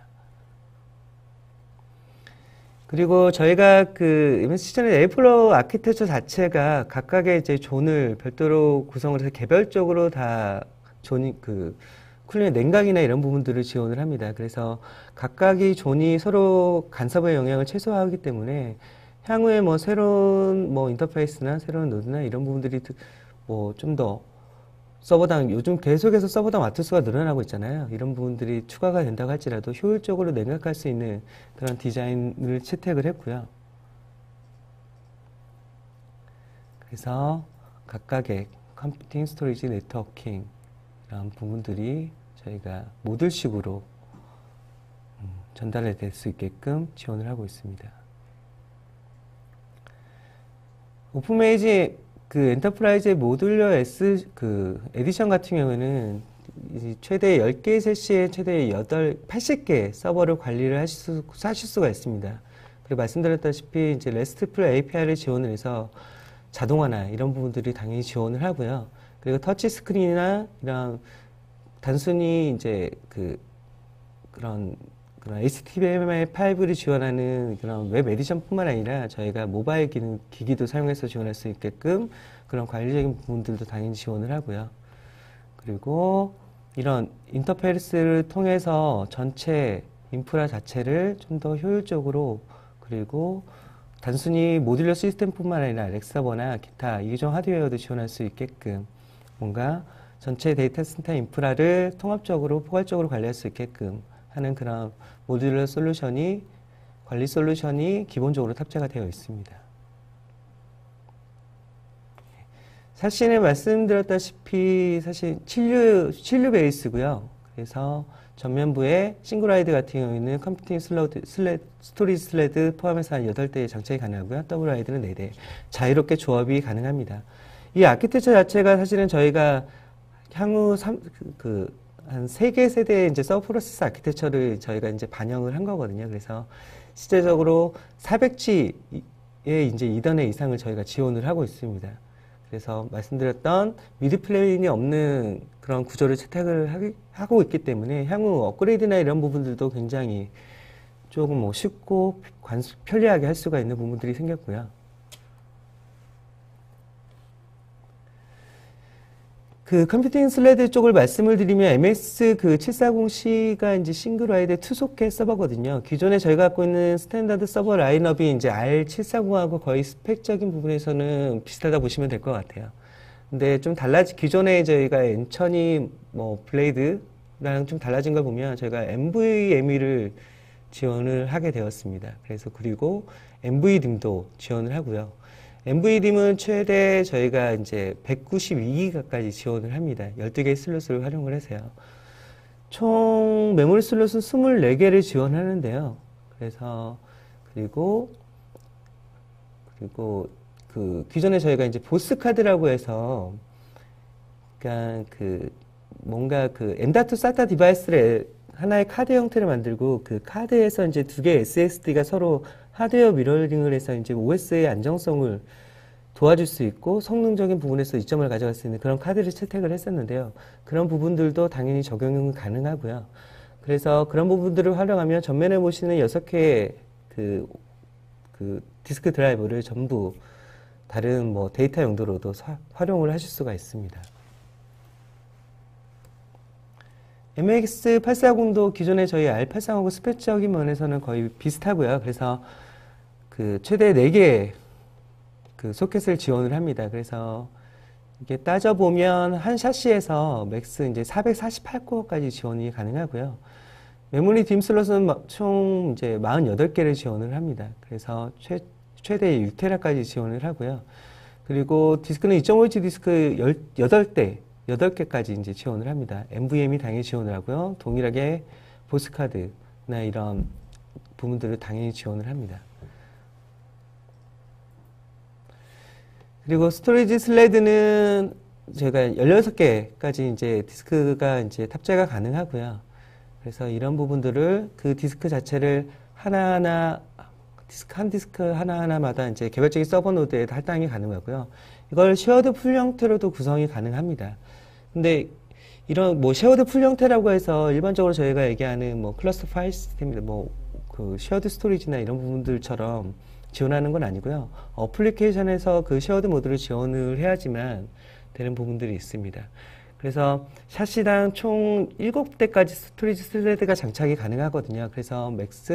그리고 저희가 그 MSC전의 에이플로 아키텍처 자체가 각각의 이제 존을 별도로 구성을 해서 개별적으로 다 존이 쿨링의 냉각이나 이런 부분들을 지원을 합니다. 그래서 각각의 존이 서로 간섭의 영향을 최소화하기 때문에 향후에 뭐 새로운 뭐 인터페이스나 새로운 노드나 이런 부분들이 뭐 좀 더 서버당 요즘 계속해서 서버당 와트수가 늘어나고 있잖아요. 이런 부분들이 추가가 된다고 할지라도 효율적으로 냉각할 수 있는 그런 디자인을 채택을 했고요. 그래서 각각의 컴퓨팅 스토리지 네트워킹 이런 부분들이 저희가 모듈식으로 전달이 될 수 있게끔 지원을 하고 있습니다. 오픈메이지 그 엔터프라이즈 모듈러 에디션 같은 경우는 최대 10개 세시에 최대 80개 서버를 관리를 하실 수가 있습니다. 그리고 말씀드렸다시피 이제 RESTful API를 지원을 해서 자동화나 이런 부분들이 당연히 지원을 하고요. 그리고 터치 스크린이나 이런 단순히 이제 그런 HTML5를 지원하는 그런 웹 에디션뿐만 아니라 저희가 모바일 기기도 사용해서 지원할 수 있게끔 그런 관리적인 부분들도 당연히 지원을 하고요. 그리고 이런 인터페이스를 통해서 전체 인프라 자체를 좀 더 효율적으로 그리고 단순히 모듈러 시스템뿐만 아니라 렉서버나 기타 이종 하드웨어도 지원할 수 있게끔 뭔가 전체 데이터 센터 인프라를 통합적으로 포괄적으로 관리할 수 있게끔 하는 그런 모듈러 솔루션이 관리 솔루션이 기본적으로 탑재가 되어 있습니다. 사실은 말씀드렸다시피 사실 칠류 베이스고요. 그래서 전면부에 싱글와이드 같은 경우에는 컴퓨팅 스토리지 슬레드 포함해서 한 8대의 장착이 가능하고요. WID는 4대. 자유롭게 조합이 가능합니다. 이 아키텍처 자체가 사실은 저희가 향후 한 3개 세대의 이제 서브 프로세스 아키텍처를 저희가 이제 반영을 한 거거든요. 그래서 실제적으로 400G의 이제 이더넷 이상을 저희가 지원을 하고 있습니다. 그래서 말씀드렸던 미드 플레인이 없는 그런 구조를 채택을 하고 있기 때문에 향후 업그레이드나 이런 부분들도 굉장히 조금 뭐 쉽고 편리하게 할 수가 있는 부분들이 생겼고요. 그 컴퓨팅 슬레드 쪽을 말씀을 드리면 MS 740C가 이제 싱글 와이드 투소켓 서버거든요. 기존에 저희가 갖고 있는 스탠다드 서버 라인업이 이제 R740하고 거의 스펙적인 부분에서는 비슷하다 보시면 될 것 같아요. 근데 좀 기존에 저희가 N1000이 뭐 블레이드랑 좀 달라진 걸 보면 저희가 NVMe를 지원을 하게 되었습니다. 그래서 그리고 NVDIMM도 지원을 하고요. NVDIMM은 최대 저희가 이제 192기가까지 지원을 합니다. 12개의 슬롯을 활용을 해서요. 총 메모리 슬롯은 24개를 지원하는데요. 그래서 그리고 그 기존에 저희가 이제 보스 카드라고 해서 그러니까 뭔가 M.2 SATA 디바이스를 하나의 카드 형태를 만들고 그 카드에서 이제 2개의 SSD가 서로 하드웨어 미러링을 해서 이제 OS의 안정성을 도와줄 수 있고 성능적인 부분에서 이점을 가져갈 수 있는 그런 카드를 채택을 했었는데요. 그런 부분들도 당연히 적용은 가능하고요. 그래서 그런 부분들을 활용하면 전면에 보시는 6개의 디스크 드라이브를 전부 다른 뭐 데이터 용도로도 활용을 하실 수가 있습니다. MX840도 기존에 저희 R830하고 스펙적인 면에서는 거의 비슷하고요. 그래서 최대 4개의 소켓을 지원을 합니다. 그래서 이게 따져보면 한 샤시에서 맥스 이제 448코어까지 지원이 가능하고요. 메모리 딤 슬롯은 총 이제 48개를 지원을 합니다. 그래서 최대 6테라까지 지원을 하고요. 그리고 디스크는 2.5인치 디스크 8개까지 이제 지원을 합니다. NVMe이 당연히 지원을 하고요. 동일하게 보스카드나 이런 부분들을 당연히 지원을 합니다. 그리고 스토리지 슬레드는 제가 16개까지 이제 디스크가 이제 탑재가 가능하고요. 그래서 이런 부분들을 디스크 자체를 하나하나 한 디스크 하나하나마다 이제 개별적인 서버 노드에 할당이 가능하고요. 이걸 쉐어드 풀 형태로도 구성이 가능합니다. 근데 이런 뭐 쉐어드 풀 형태라고 해서 일반적으로 저희가 얘기하는 뭐 클러스터 파일 시스템이나 뭐 쉐어드 스토리지나 이런 부분들처럼 지원하는 건 아니고요. 어플리케이션에서 쉐어드 모드를 지원을 해야지만 되는 부분들이 있습니다. 그래서 샤시당 총 7대까지 스토리지 슬레드가 장착이 가능하거든요. 그래서 맥스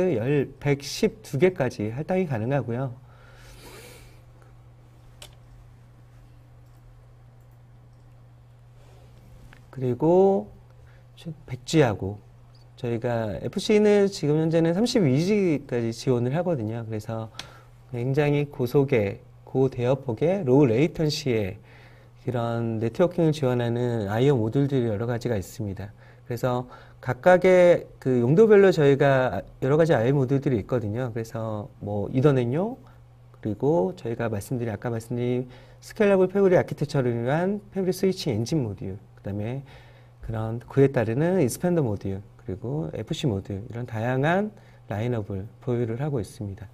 112개까지 할당이 가능하고요. 그리고 100G하고 저희가 FC는 지금 현재는 32G까지 지원을 하거든요. 그래서 굉장히 고속의, 고대역폭의, 로우 레이턴시의 이런 네트워킹을 지원하는 I/O 모듈들이 여러 가지가 있습니다. 그래서 각각의 용도별로 저희가 여러 가지 I/O 모듈들이 있거든요. 그래서 뭐 이더넷용, 그리고 저희가 아까 말씀드린 스케일러블 패브릭 아키텍처를 위한 패브릭 스위칭 엔진 모듈, 그 다음에 그에 따르는 익스팬더 모듈, 그리고 FC 모듈, 이런 다양한 라인업을 보유를 하고 있습니다.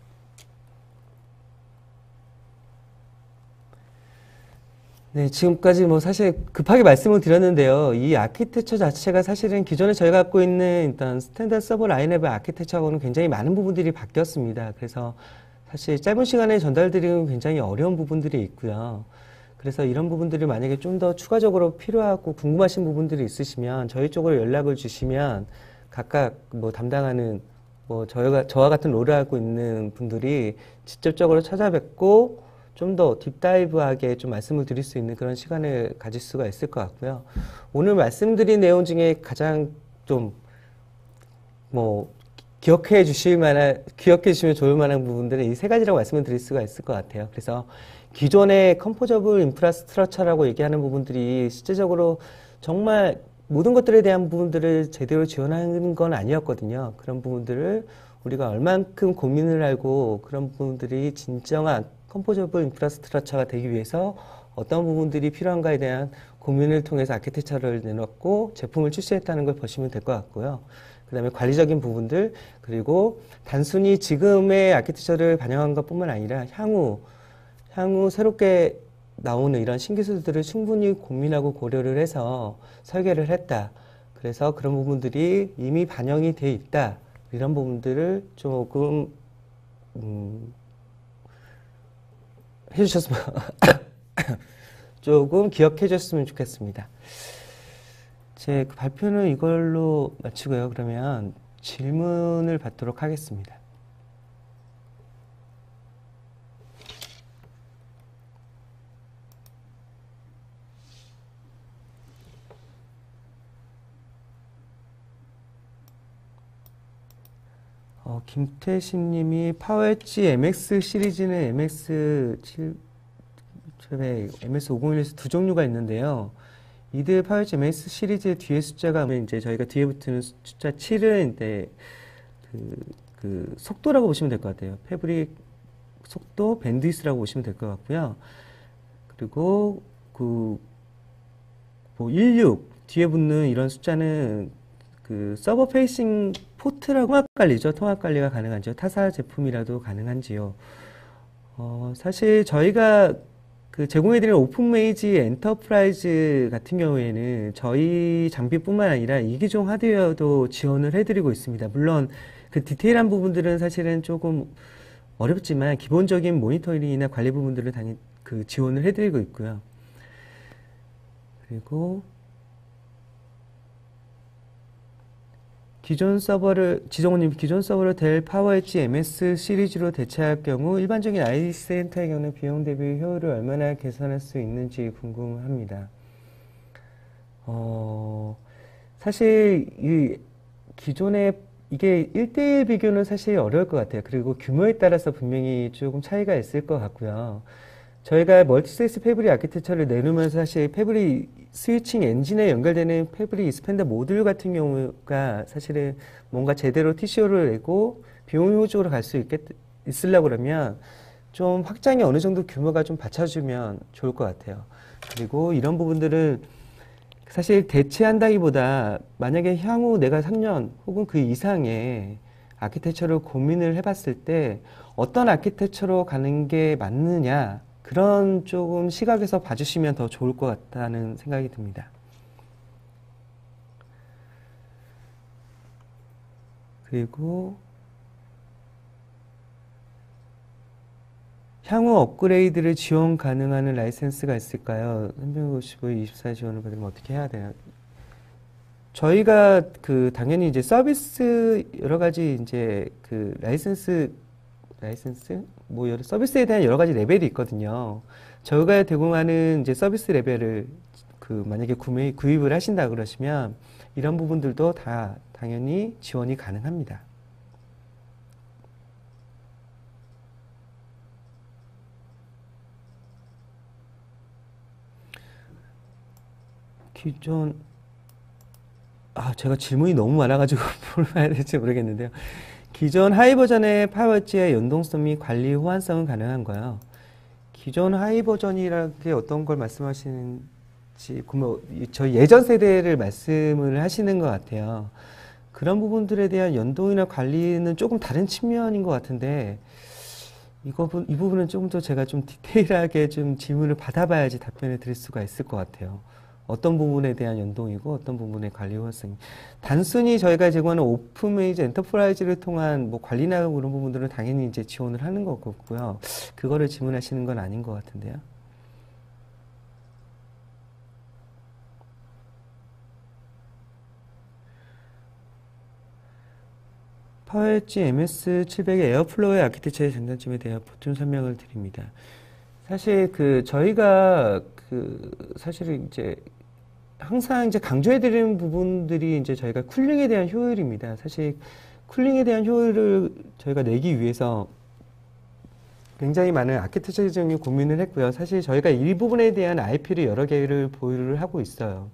네, 지금까지 뭐 사실 급하게 말씀을 드렸는데요. 이 아키텍처 자체가 사실은 기존에 저희가 갖고 있는 일단 스탠다드 서버 라인업의 아키텍처하고는 굉장히 많은 부분들이 바뀌었습니다. 그래서 사실 짧은 시간에 전달드리기는 굉장히 어려운 부분들이 있고요. 그래서 이런 부분들이 만약에 좀 더 추가적으로 필요하고 궁금하신 부분들이 있으시면 저희 쪽으로 연락을 주시면 각각 뭐 담당하는 뭐 저와 같은 롤을 하고 있는 분들이 직접적으로 찾아뵙고 좀 더 딥다이브하게 좀 말씀을 드릴 수 있는 그런 시간을 가질 수가 있을 것 같고요. 오늘 말씀드린 내용 중에 가장 좀 뭐 기억해 주시면 좋을 만한 부분들은 이 3가지라고 말씀을 드릴 수가 있을 것 같아요. 그래서 기존의 컴포저블 인프라스트럭처라고 얘기하는 부분들이 실제적으로 정말 모든 것들에 대한 부분들을 제대로 지원하는 건 아니었거든요. 그런 부분들을 우리가 얼만큼 고민을 하고 그런 부분들이 진정한 컴포저블 인프라스트럭처가 되기 위해서 어떤 부분들이 필요한가에 대한 고민을 통해서 아키텍처를 내놓고 제품을 출시했다는 걸 보시면 될 것 같고요. 그 다음에 관리적인 부분들, 그리고 단순히 지금의 아키텍처를 반영한 것 뿐만 아니라 향후 새롭게 나오는 이런 신기술들을 충분히 고민하고 고려를 해서 설계를 했다. 그래서 그런 부분들이 이미 반영이 돼 있다. 이런 부분들을 조금 해주셨으면 조금 기억해 주셨으면 좋겠습니다. 제 발표는 이걸로 마치고요. 그러면 질문을 받도록 하겠습니다. 김태신님이 파워엣지 MX 시리즈는 MS501에서 두 종류가 있는데요. 이들 파워엣지 MS 시리즈의 뒤에 숫자가 이제 저희가 뒤에 붙는 숫자 7은 이제 속도라고 보시면 될 것 같아요. 패브릭 속도 밴드위스라고 보시면 될 것 같고요. 그리고 뭐 16 뒤에 붙는 이런 숫자는 서버 페이싱 포트라고 통합 관리가 가능한지요? 타사 제품이라도 가능한지요? 사실 저희가 그 제공해드리는 오픈메이지 엔터프라이즈 같은 경우에는 저희 장비뿐만 아니라 이기종 하드웨어도 지원을 해드리고 있습니다. 물론 그 디테일한 부분들은 사실은 조금 어렵지만 기본적인 모니터링이나 관리 부분들을 그 지원을 해드리고 있고요. 그리고 지정호님, 기존 서버를 델 파워엣지 MS 시리즈로 대체할 경우 일반적인 IT 센터의 경우는 비용 대비 효율을 얼마나 개선할 수 있는지 궁금합니다. 사실 이 기존의 이게 1대1 비교는 사실 어려울 것 같아요. 그리고 규모에 따라서 분명히 조금 차이가 있을 것 같고요. 저희가 멀티세스 패브릭 아키텍처를 내놓으면서 사실 패브릭 스위칭 엔진에 연결되는 패브릭 익스펜더 모듈 같은 경우가 사실은 뭔가 제대로 TCO를 내고 비용 효율적으로 갈 수 있으려고 그러면 좀 확장이 어느 정도 규모가 좀 받쳐주면 좋을 것 같아요. 그리고 이런 부분들은 사실 대체한다기보다 만약에 향후 내가 3년 혹은 그 이상의 아키텍처를 고민을 해봤을 때 어떤 아키텍처로 가는 게 맞느냐, 그런 조금 시각에서 봐주시면 더 좋을 것 같다는 생각이 듭니다. 그리고 향후 업그레이드를 지원 가능한 라이센스가 있을까요? 355에 24 지원을 받으면 어떻게 해야 되나? 저희가 그 당연히 이제 서비스 여러 가지 이제 그 라이센스 뭐 여러 서비스에 대한 여러 가지 레벨이 있거든요. 저희가 제공하는 이제 서비스 레벨을 그 만약에 구입을 하신다 그러시면 이런 부분들도 다 당연히 지원이 가능합니다. 제가 질문이 너무 많아가지고 뭘 봐야 될지 모르겠는데요. 기존 하이 버전의 파워엣지의 연동성 및 관리 호환성은 가능한가요? 기존 하이 버전이라는 게 어떤 걸 말씀하시는지, 저희 예전 세대를 말씀을 하시는 것 같아요. 그런 부분들에 대한 연동이나 관리는 조금 다른 측면인 것 같은데, 이 부분은 조금 더 제가 좀 디테일하게 좀 질문을 받아봐야지 답변을 드릴 수가 있을 것 같아요. 어떤 부분에 대한 연동이고 어떤 부분의 관리 호환성. 단순히 저희가 제공하는 오픈메이지 엔터프라이즈를 통한 뭐 관리나 그런 부분들은 당연히 이제 지원을 하는 거고요. 그거를 질문하시는 건 아닌 것 같은데요. 파워엣지 MS700의 에어플로우의 아키텍처의 장단점에 대해 보충 설명을 드립니다. 사실 저희가 사실은 이제 항상 이제 강조해드리는 부분들이 이제 저희가 쿨링에 대한 효율입니다. 사실 쿨링에 대한 효율을 저희가 내기 위해서 굉장히 많은 아키텍처적인 고민을 했고요. 사실 저희가 이 부분에 대한 IP를 여러 개를 보유를 하고 있어요.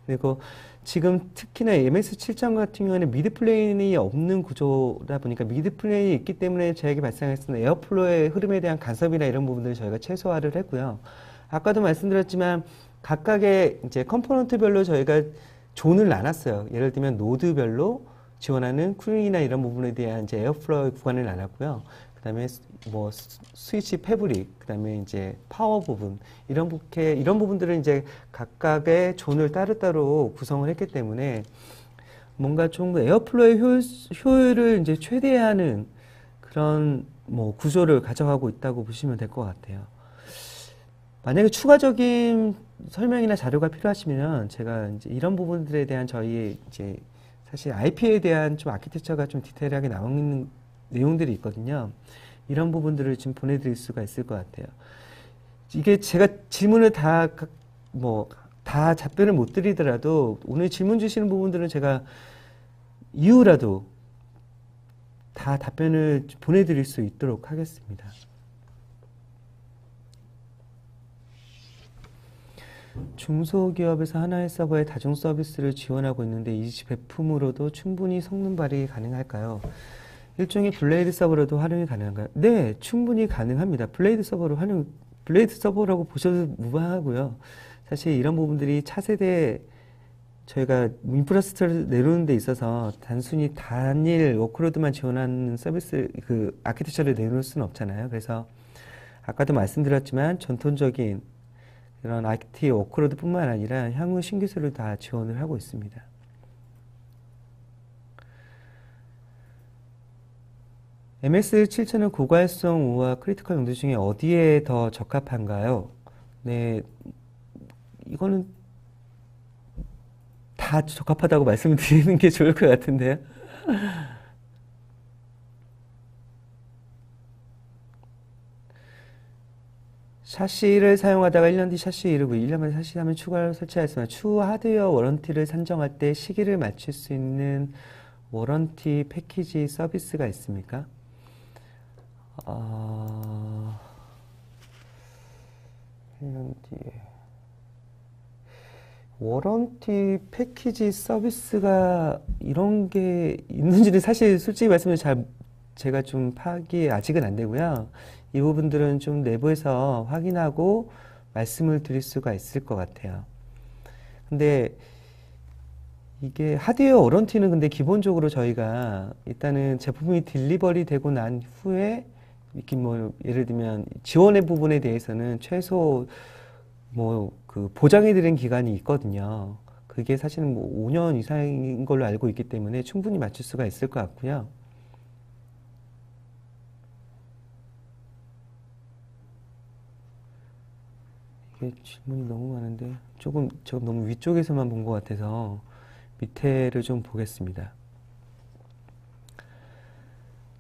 그리고 지금 특히나 MS7점 같은 경우에는 미드 플레인이 없는 구조다 보니까 미드 플레인이 있기 때문에 저에게 발생했던 에어플로우의 흐름에 대한 간섭이나 이런 부분들을 저희가 최소화를 했고요. 아까도 말씀드렸지만 각각의 이제 컴포넌트별로 저희가 존을 나눴어요. 예를 들면 노드별로 지원하는 쿨링이나 이런 부분에 대한 이제 에어플로우 구간을 나눴고요. 그 다음에 뭐 스위치 패브릭, 그 다음에 이제 파워 부분, 이런 부분들은 이제 각각의 존을 따로따로 구성을 했기 때문에 뭔가 좀 에어플로우의 효율을 이제 최대화하는 그런 뭐 구조를 가져가고 있다고 보시면 될 것 같아요. 만약에 추가적인 설명이나 자료가 필요하시면 제가 이제 이런 부분들에 대한 저희의 이제 사실 IP에 대한 좀 아키텍처가 좀 디테일하게 나오는 내용들이 있거든요. 이런 부분들을 지금 보내드릴 수가 있을 것 같아요. 이게 제가 질문을 다 답변을 못 드리더라도 오늘 질문 주시는 부분들은 제가 이후라도 다 답변을 보내드릴 수 있도록 하겠습니다. 중소기업에서 하나의 서버에 다중 서비스를 지원하고 있는데 이 제품으로도 충분히 성능 발휘 가능할까요? 일종의 블레이드 서버로도 활용이 가능한가요? 네, 충분히 가능합니다. 블레이드 서버라고 보셔도 무방하고요. 사실 이런 부분들이 차세대 저희가 인프라스트럭처를 내놓는 데 있어서 단순히 단일 워크로드만 지원하는 서비스 아키텍처를 내놓을 수는 없잖아요. 그래서 아까도 말씀드렸지만 전통적인 이런 IT 워크로드뿐만 아니라 향후 신기술을 다 지원을 하고 있습니다. MS7000은 고활성 우와 크리티컬 용도 중에 어디에 더 적합한가요? 네, 이거는 다 적합하다고 말씀을 드리는 게 좋을 것 같은데요. 샤시를 사용하다가 1년 뒤 샤시 이르고 1년 만에 샤시 하면 추가로 설치하였으나 추후 하드웨어 워런티를 산정할 때 시기를 맞출 수 있는 워런티 패키지 서비스가 있습니까? 1년 뒤에 워런티 패키지 서비스가 이런 게 있는지는 사실 솔직히 말씀을 제가 좀 파악이 아직은 안 되고요. 이 부분들은 좀 내부에서 확인하고 말씀을 드릴 수가 있을 것 같아요. 근데 이게 하드웨어 워런티는 근데 기본적으로 저희가 일단은 제품이 딜리버리 되고 난 후에 이렇게 뭐 예를 들면 지원의 부분에 대해서는 최소 뭐 그 보장해 드린 기간이 있거든요. 그게 사실은 뭐 5년 이상인 걸로 알고 있기 때문에 충분히 맞출 수가 있을 것 같고요. 이게 질문이 너무 많은데 조금 제가 너무 위쪽에서만 본 것 같아서 밑에를 좀 보겠습니다.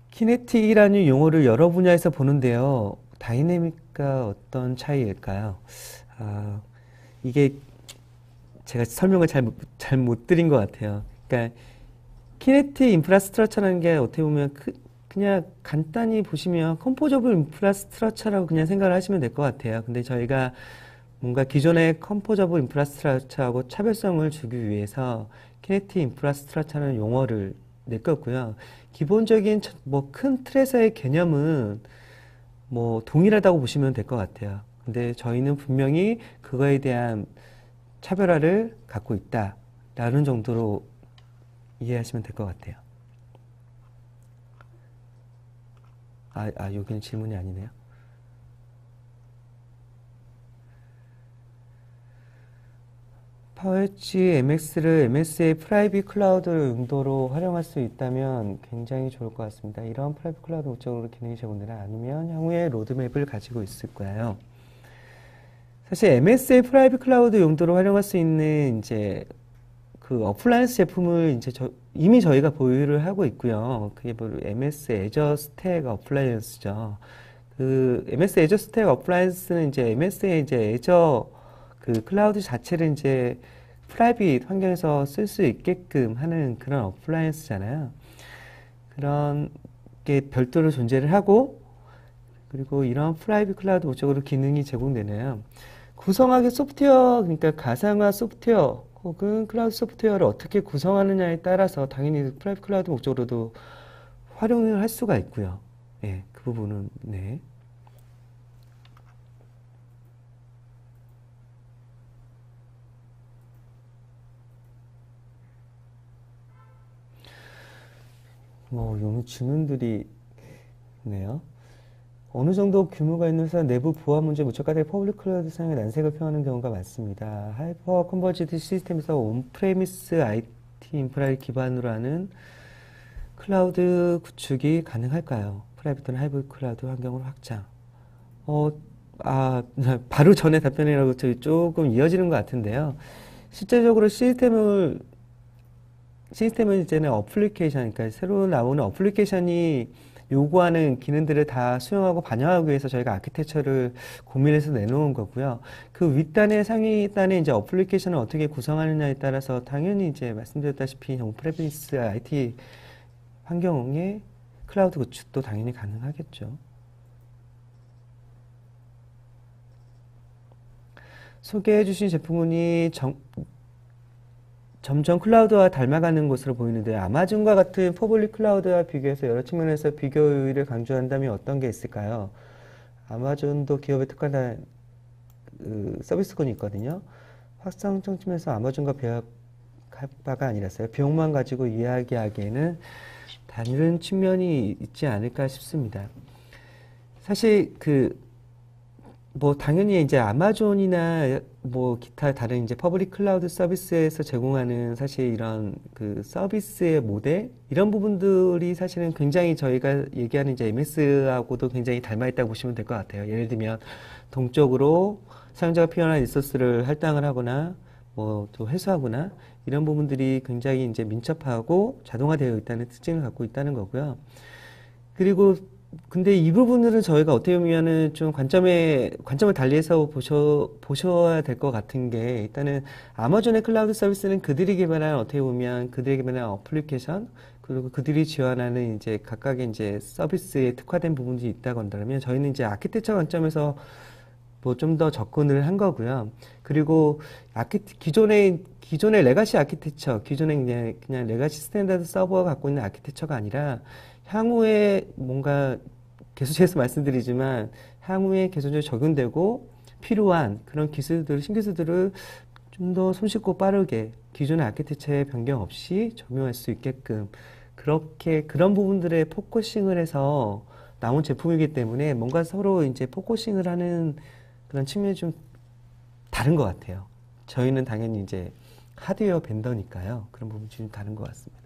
키네틱이라는 용어를 여러 분야에서 보는데요. 다이내믹과 어떤 차이일까요? 이게 제가 설명을 잘 못 드린 것 같아요. 그러니까 키네틱 인프라스트럭처라는 게 어떻게 보면 그냥 간단히 보시면 컴포저블 인프라스트럭처라고 그냥 생각을 하시면 될 것 같아요. 근데 저희가 뭔가 기존의 컴포저블 인프라스트럭처하고 차별성을 주기 위해서 키네틱 인프라스트럭처라는 용어를 냈었고요. 기본적인 뭐 큰 틀에서의 개념은 뭐 동일하다고 보시면 될 것 같아요. 근데 저희는 분명히 그거에 대한 차별화를 갖고 있다라는 정도로 이해하시면 될 것 같아요. 여기는 질문이 아니네요. 파워엣지 MX를 MS의 프라이빗 클라우드 용도로 활용할 수 있다면 굉장히 좋을 것 같습니다. 이런 프라이빗 클라우드 목적으로 기능이 제공되나 아니면 향후에 로드맵을 가지고 있을 거예요. 사실 MS의 프라이빗 클라우드 용도로 활용할 수 있는 이제 그 어플라이언스 제품을 이제 이미 저희가 보유를 하고 있고요. 그게 바로 MS 애저 스택 어플라이언스죠. 그 MS 애저 스택 어플라이언스는 이제 MS의 이제 애저 그 클라우드 자체를 이제 프라이빗 환경에서 쓸 수 있게끔 하는 그런 어플라이언스잖아요. 그런 게 별도로 존재를 하고, 그리고 이런 프라이빗 클라우드 목적으로 기능이 제공되네요. 구성하기 소프트웨어, 그러니까 가상화 소프트웨어 혹은 클라우드 소프트웨어를 어떻게 구성하느냐에 따라서 당연히 프라이빗 클라우드 목적으로도 활용을 할 수가 있고요. 네, 그 부분은, 네. 요 질문들이 있네요. 어느 정도 규모가 있는 회사 내부 보안 문제 무척가닥 퍼블릭 클라우드 사용에 난색을 표하는 경우가 많습니다. 하이퍼 컨버지드 시스템에서 온프레미스 IT 인프라를 기반으로 하는 클라우드 구축이 가능할까요? 프라이빗 또는 하이브리드 클라우드 환경으로 확장. 바로 전에 답변이라고 조금 이어지는 것 같은데요. 실제적으로 시스템은 이제는 어플리케이션, 그러니까 새로 나오는 어플리케이션이 요구하는 기능들을 다 수용하고 반영하기 위해서 저희가 아키텍처를 고민해서 내놓은 거고요. 그 윗단에 상위단에 이제 어플리케이션을 어떻게 구성하느냐에 따라서 당연히 이제 말씀드렸다시피 온프레미스 IT 환경의 클라우드 구축도 당연히 가능하겠죠. 소개해 주신 제품군이 점점 클라우드와 닮아가는 것으로 보이는데 아마존과 같은 퍼블릭 클라우드와 비교해서 여러 측면에서 비교 요인을 강조한다면 어떤 게 있을까요? 아마존도 기업에 특화된 서비스군이 있거든요. 확장성 측면에서 아마존과 비교할 바가 아니라서요. 비용만 가지고 이야기하기에는 다른 측면이 있지 않을까 싶습니다. 사실 뭐 당연히 이제 아마존이나 뭐 기타 다른 이제 퍼블릭 클라우드 서비스에서 제공하는 사실 이런 그 서비스의 모델 이런 부분들이 사실은 굉장히 저희가 얘기하는 이제 MS하고도 굉장히 닮아 있다고 보시면 될 것 같아요. 예를 들면 동적으로 사용자가 필요한 리소스를 할당을 하거나 뭐 또 회수하거나 이런 부분들이 굉장히 이제 민첩하고 자동화되어 있다는 특징을 갖고 있다는 거고요. 그리고 근데 이 부분들은 저희가 어떻게 보면은 좀 관점을 달리해서 보셔야 될 것 같은 게, 일단은 아마존의 클라우드 서비스는 그들이 개발한, 어떻게 보면 그들이 개발한 어플리케이션, 그리고 그들이 지원하는 이제 각각의 이제 서비스에 특화된 부분들이 있다고 한다면, 저희는 이제 아키텍처 관점에서 뭐 좀 더 접근을 한 거고요. 그리고 기존의 레가시 아키텍처, 기존의 그냥 레가시 스탠다드 서버가 갖고 있는 아키텍처가 아니라, 향후에 뭔가 계속해서 말씀드리지만 향후에 계속적으로 적용되고 필요한 그런 기술들, 신기술들을 좀 더 손쉽고 빠르게 기존의 아키텍처의 변경 없이 적용할 수 있게끔 그렇게 그런 부분들에 포커싱을 해서 나온 제품이기 때문에 뭔가 서로 이제 포커싱을 하는 그런 측면이 좀 다른 것 같아요. 저희는 당연히 이제 하드웨어 벤더니까요. 그런 부분이 좀 다른 것 같습니다.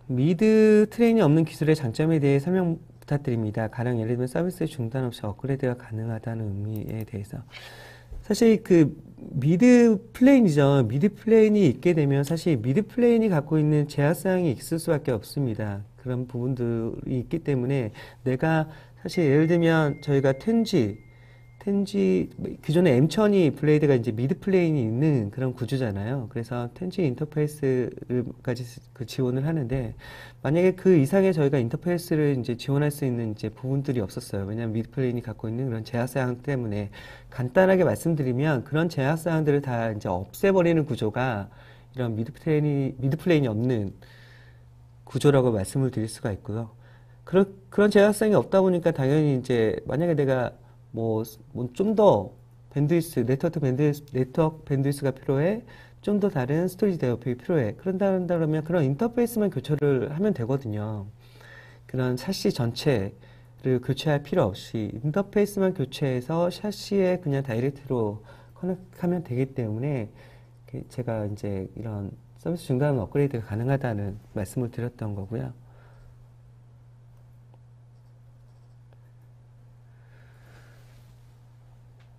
미드 트레인이 없는 기술의 장점에 대해 설명 부탁드립니다. 가령 예를 들면 서비스 중단 없이 업그레이드가 가능하다는 의미에 대해서. 사실 그 미드 플레인이죠. 미드 플레인이 있게 되면 사실 미드 플레인이 갖고 있는 제약사항이 있을 수밖에 없습니다. 그런 부분들이 있기 때문에 내가 사실 예를 들면 저희가 텐지 기존에 M1000이 블레이드가 이제 미드 플레인이 있는 그런 구조잖아요. 그래서 텐지 인터페이스까지 지원을 하는데, 만약에 그 이상의 저희가 인터페이스를 이제 지원할 수 있는 이제 부분들이 없었어요. 왜냐하면 미드 플레인이 갖고 있는 그런 제약 사항 때문에. 간단하게 말씀드리면 그런 제약 사항들을 다 이제 없애버리는 구조가 이런 미드 플레인이 없는 구조라고 말씀을 드릴 수가 있고요. 그런 제약사항이 없다 보니까 당연히 이제 만약에 내가 뭐 좀 더 네트워크 밴드위스가 필요해. 좀 더 다른 스토리지 대역폭이 필요해. 그러면 그런 인터페이스만 교체를 하면 되거든요. 그런 샤시 전체를 교체할 필요 없이 인터페이스만 교체해서 샤시에 그냥 다이렉트로 커넥하면 되기 때문에 제가 이제 이런 서비스 중단 업그레이드가 가능하다는 말씀을 드렸던 거고요.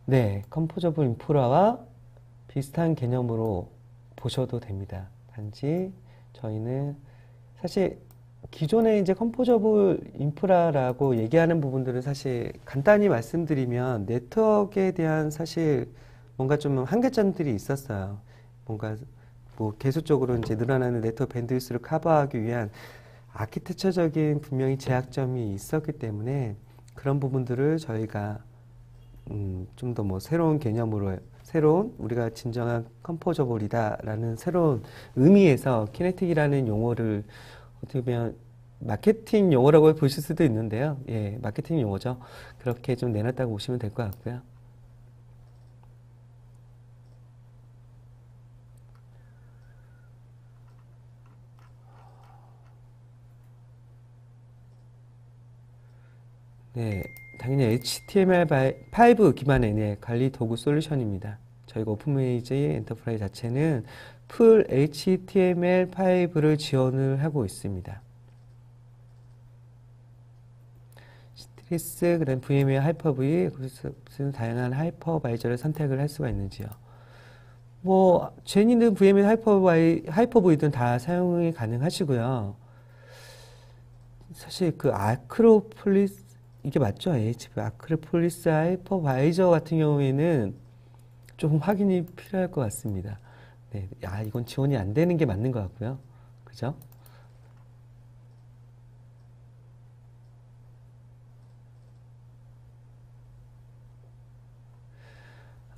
네, 컴포저블 인프라와 비슷한 개념으로 보셔도 됩니다. 단지 저희는 사실 기존에 이제 컴포저블 인프라라고 얘기하는 부분들은 사실 간단히 말씀드리면 네트워크에 대한 사실 뭔가 좀 한계점들이 있었어요. 뭔가 뭐 계속적으로 이제 늘어나는 네트워크 밴드위스를 커버하기 위한 아키텍처적인 분명히 제약점이 있었기 때문에 그런 부분들을 저희가 좀 더 뭐 새로운 개념으로 새로운 우리가 진정한 컴포저블이다라는 새로운 의미에서 키네틱이라는 용어를 어떻게 보면 마케팅 용어라고 보실 수도 있는데요. 예, 마케팅 용어죠. 그렇게 좀 내놨다고 보시면 될 것 같고요. 네, 당연히 HTML5 기반의 네, 관리 도구 솔루션입니다. 저희가 오픈메이지 엔터프라이즈 자체는 풀 HTML5를 지원을 하고 있습니다. 스트리스, 그다음 VMware 하이퍼V, 그래서 다양한 하이퍼바이저를 선택을 할 수가 있는지요. 뭐 제니는 VMware 하이퍼V든 다 사용이 가능하시고요. 사실 그 아크로폴리스 이게 맞죠? HP 아크로폴리스 하이퍼바이저 같은 경우에는 좀 확인이 필요할 것 같습니다. 네, 이건 지원이 안 되는 게 맞는 것 같고요. 그죠?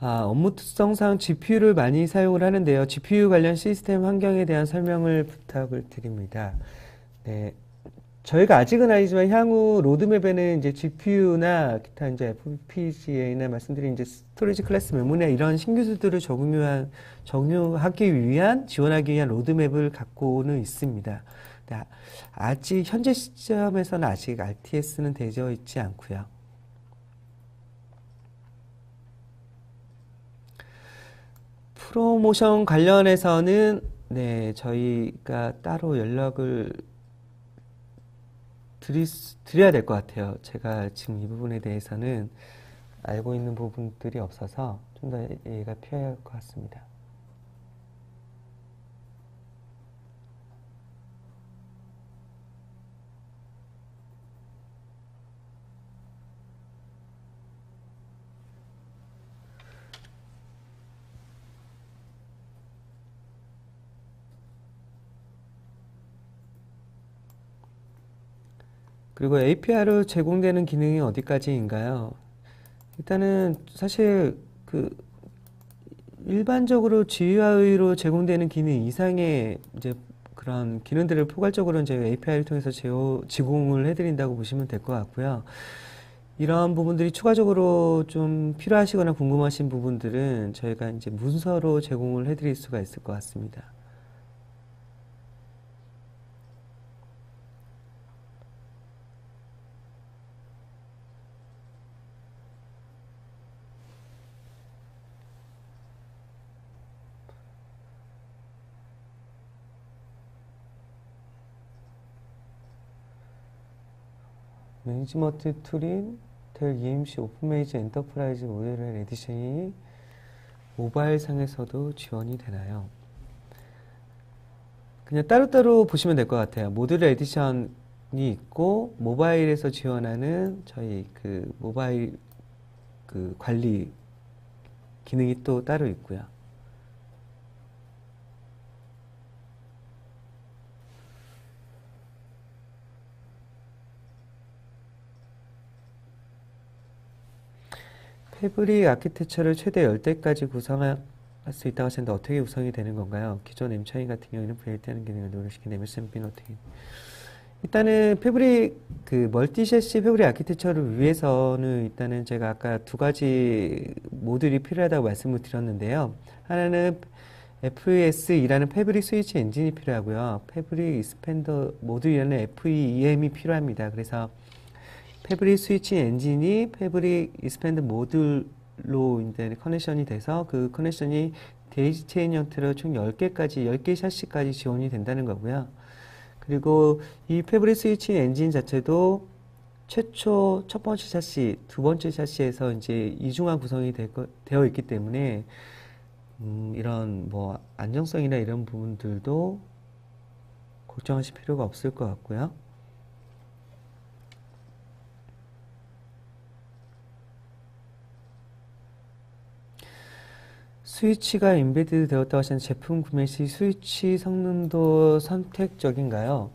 업무 특성상 GPU를 많이 사용을 하는데요. GPU 관련 시스템 환경에 대한 설명을 부탁을 드립니다. 네, 저희가 아직은 아니지만 향후 로드맵에는 이제 GPU나 기타 이제 FPGA나 말씀드린 이제 스토리지 클래스 메모리나 이런 신기술들을 적용하기 위한 지원하기 위한 로드맵을 갖고는 있습니다. 근데 아직 현재 시점에서는 아직 RTS는 되어 있지 않고요. 프로모션 관련해서는 네, 저희가 따로 연락을 드려야 될 것 같아요. 제가 지금 이 부분에 대해서는 알고 있는 부분들이 없어서 좀 더 얘기가 필요할 것 같습니다. 그리고 API로 제공되는 기능이 어디까지인가요? 일단은 사실 그 일반적으로 GUI로 제공되는 기능 이상의 이제 그런 기능들을 포괄적으로 이제 API를 통해서 제공을 해드린다고 보시면 될 것 같고요. 이런 부분들이 추가적으로 좀 필요하시거나 궁금하신 부분들은 저희가 이제 문서로 제공을 해드릴 수가 있을 것 같습니다. 매니지먼트 툴인 델 EMC 오픈메이지 엔터프라이즈 모델 에디션이 모바일상에서도 지원이 되나요? 그냥 따로따로 보시면 될 것 같아요. 모듈 에디션이 있고 모바일에서 지원하는 저희 그 모바일 그 관리 기능이 또 따로 있고요. 패브릭 아키텍처를 최대 10대까지 구성할 수 있다고 하셨는데 어떻게 구성이 되는 건가요? 기존 M-차이 같은 경우에는 VLT하는 기능을 노출시킨 MSMP는 어떻게? 일단은 패브릭 그 멀티 셰시 패브릭 아키텍처를 위해서는 일단은 제가 아까 두 가지 모듈이 필요하다고 말씀을 드렸는데요. 하나는 FES이라는 패브릭 스위치 엔진이 필요하고요. 패브릭 익스펜더 모듈이라는 FEM이 필요합니다. 그래서 패브릭 스위치 엔진이 패브릭 익스펜드 모듈로 이제 커넥션이 돼서 그 커넥션이 데이지 체인 형태로 총 10개까지, 10개 샤시까지 지원이 된다는 거고요. 그리고 이 패브릭 스위치 엔진 자체도 최초 첫 번째 샤시, 두 번째 샤시에서 이제 이중화 구성이 되어 있기 때문에 이런 뭐 안정성이나 이런 부분들도 걱정하실 필요가 없을 것 같고요. 스위치가 인베디드 되었다고 하시는 제품 구매 시 스위치 성능도 선택적인가요?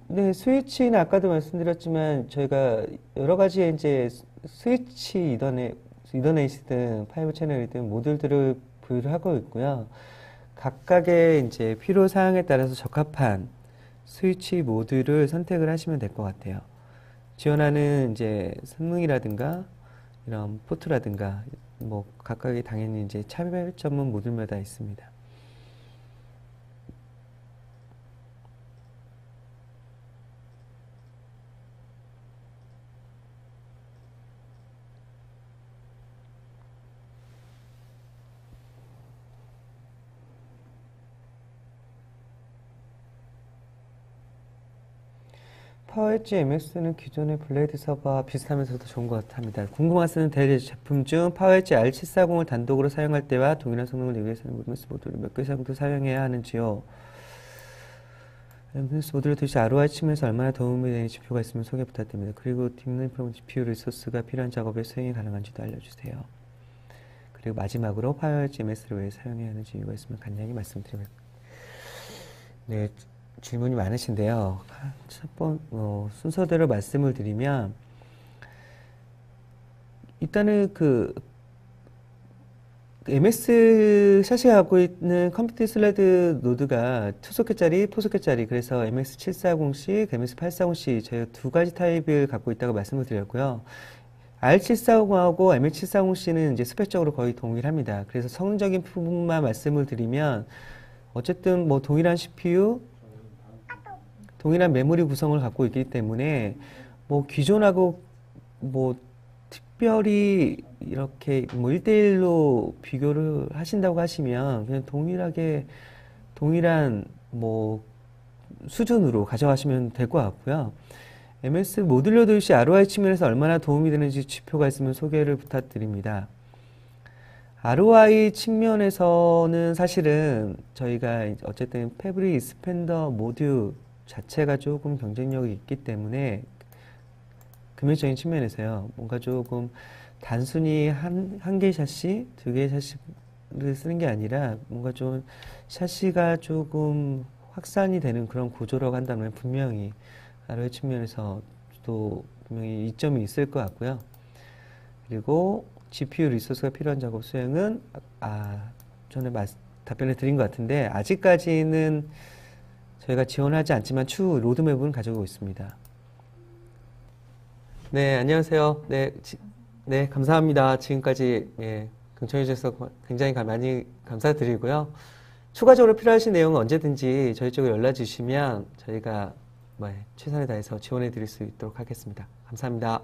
네, 스위치는 아까도 말씀드렸지만 저희가 여러 가지의 이제 스위치 이더넷이든 5 채널이든 모듈들을 부여를 하고 있고요. 각각의 이제 필요 사항에 따라서 적합한 스위치 모듈을 선택을 하시면 될 것 같아요. 지원하는 이제 성능이라든가 이런 포트라든가 뭐 각각의 당연히 이제 차별점은 모듈마다 있습니다. 파워엣지 MX는 기존의 블레이드 서버와 비슷하면서도 좋은 것 같습니다. 궁금하시는 델 제품 중 파워엣지 R740을 단독으로 사용할 때와 동일한 성능을 내기 위해서는 루미너스 모듈을 몇 개 정도 사용해야 하는지요? 루미너스 모듈을 도대체 ROI 측면에서 얼마나 도움이 되는 지표가 있으면 소개 부탁드립니다. 그리고 딥러닝 프로그램 GPU 리소스가 필요한 작업에 수행이 가능한지도 알려주세요. 그리고 마지막으로 파워엣지 MS를 왜 사용해야 하는지 이유가 있으면 간략히 말씀드립니다. 네. 질문이 많으신데요. 순서대로 말씀을 드리면, 일단은 MS 샷이 갖고 있는 컴퓨터 슬레드 노드가 2소켓짜리, 4소켓짜리, 그래서 MS740C, MS840C 저희가 두 가지 타입을 갖고 있다고 말씀을 드렸고요. R740하고 MS740C는 이제 스펙적으로 거의 동일합니다. 그래서 성능적인 부분만 말씀을 드리면 어쨌든 뭐 동일한 CPU, 동일한 메모리 구성을 갖고 있기 때문에 뭐 기존하고 뭐 특별히 이렇게 뭐 1대1로 비교를 하신다고 하시면 그냥 동일한 뭐 수준으로 가져가시면 될 것 같고요. MS 모듈러 도입 시 ROI 측면에서 얼마나 도움이 되는지 지표가 있으면 소개를 부탁드립니다. ROI 측면에서는 사실은 저희가 어쨌든 패브릭 익스펜더 모듈 자체가 조금 경쟁력이 있기 때문에 금액적인 측면에서요. 뭔가 조금 단순히 한 개의 샷시, 두 개의 샷시를 쓰는 게 아니라 뭔가 좀 샷시가 조금 확산이 되는 그런 구조라고 한다면 분명히 ROI 측면에서 또 분명히 이점이 있을 것 같고요. 그리고 GPU 리소스가 필요한 작업 수행은 전에 답변을 드린 것 같은데 아직까지는 저희가 지원하지 않지만 추후 로드맵은 가지고 있습니다. 네, 안녕하세요. 네, 감사합니다. 지금까지 경청해 주셔서 굉장히 많이 감사드리고요. 추가적으로 필요하신 내용은 언제든지 저희 쪽에 연락 주시면 저희가 최선을 다해서 지원해 드릴 수 있도록 하겠습니다. 감사합니다.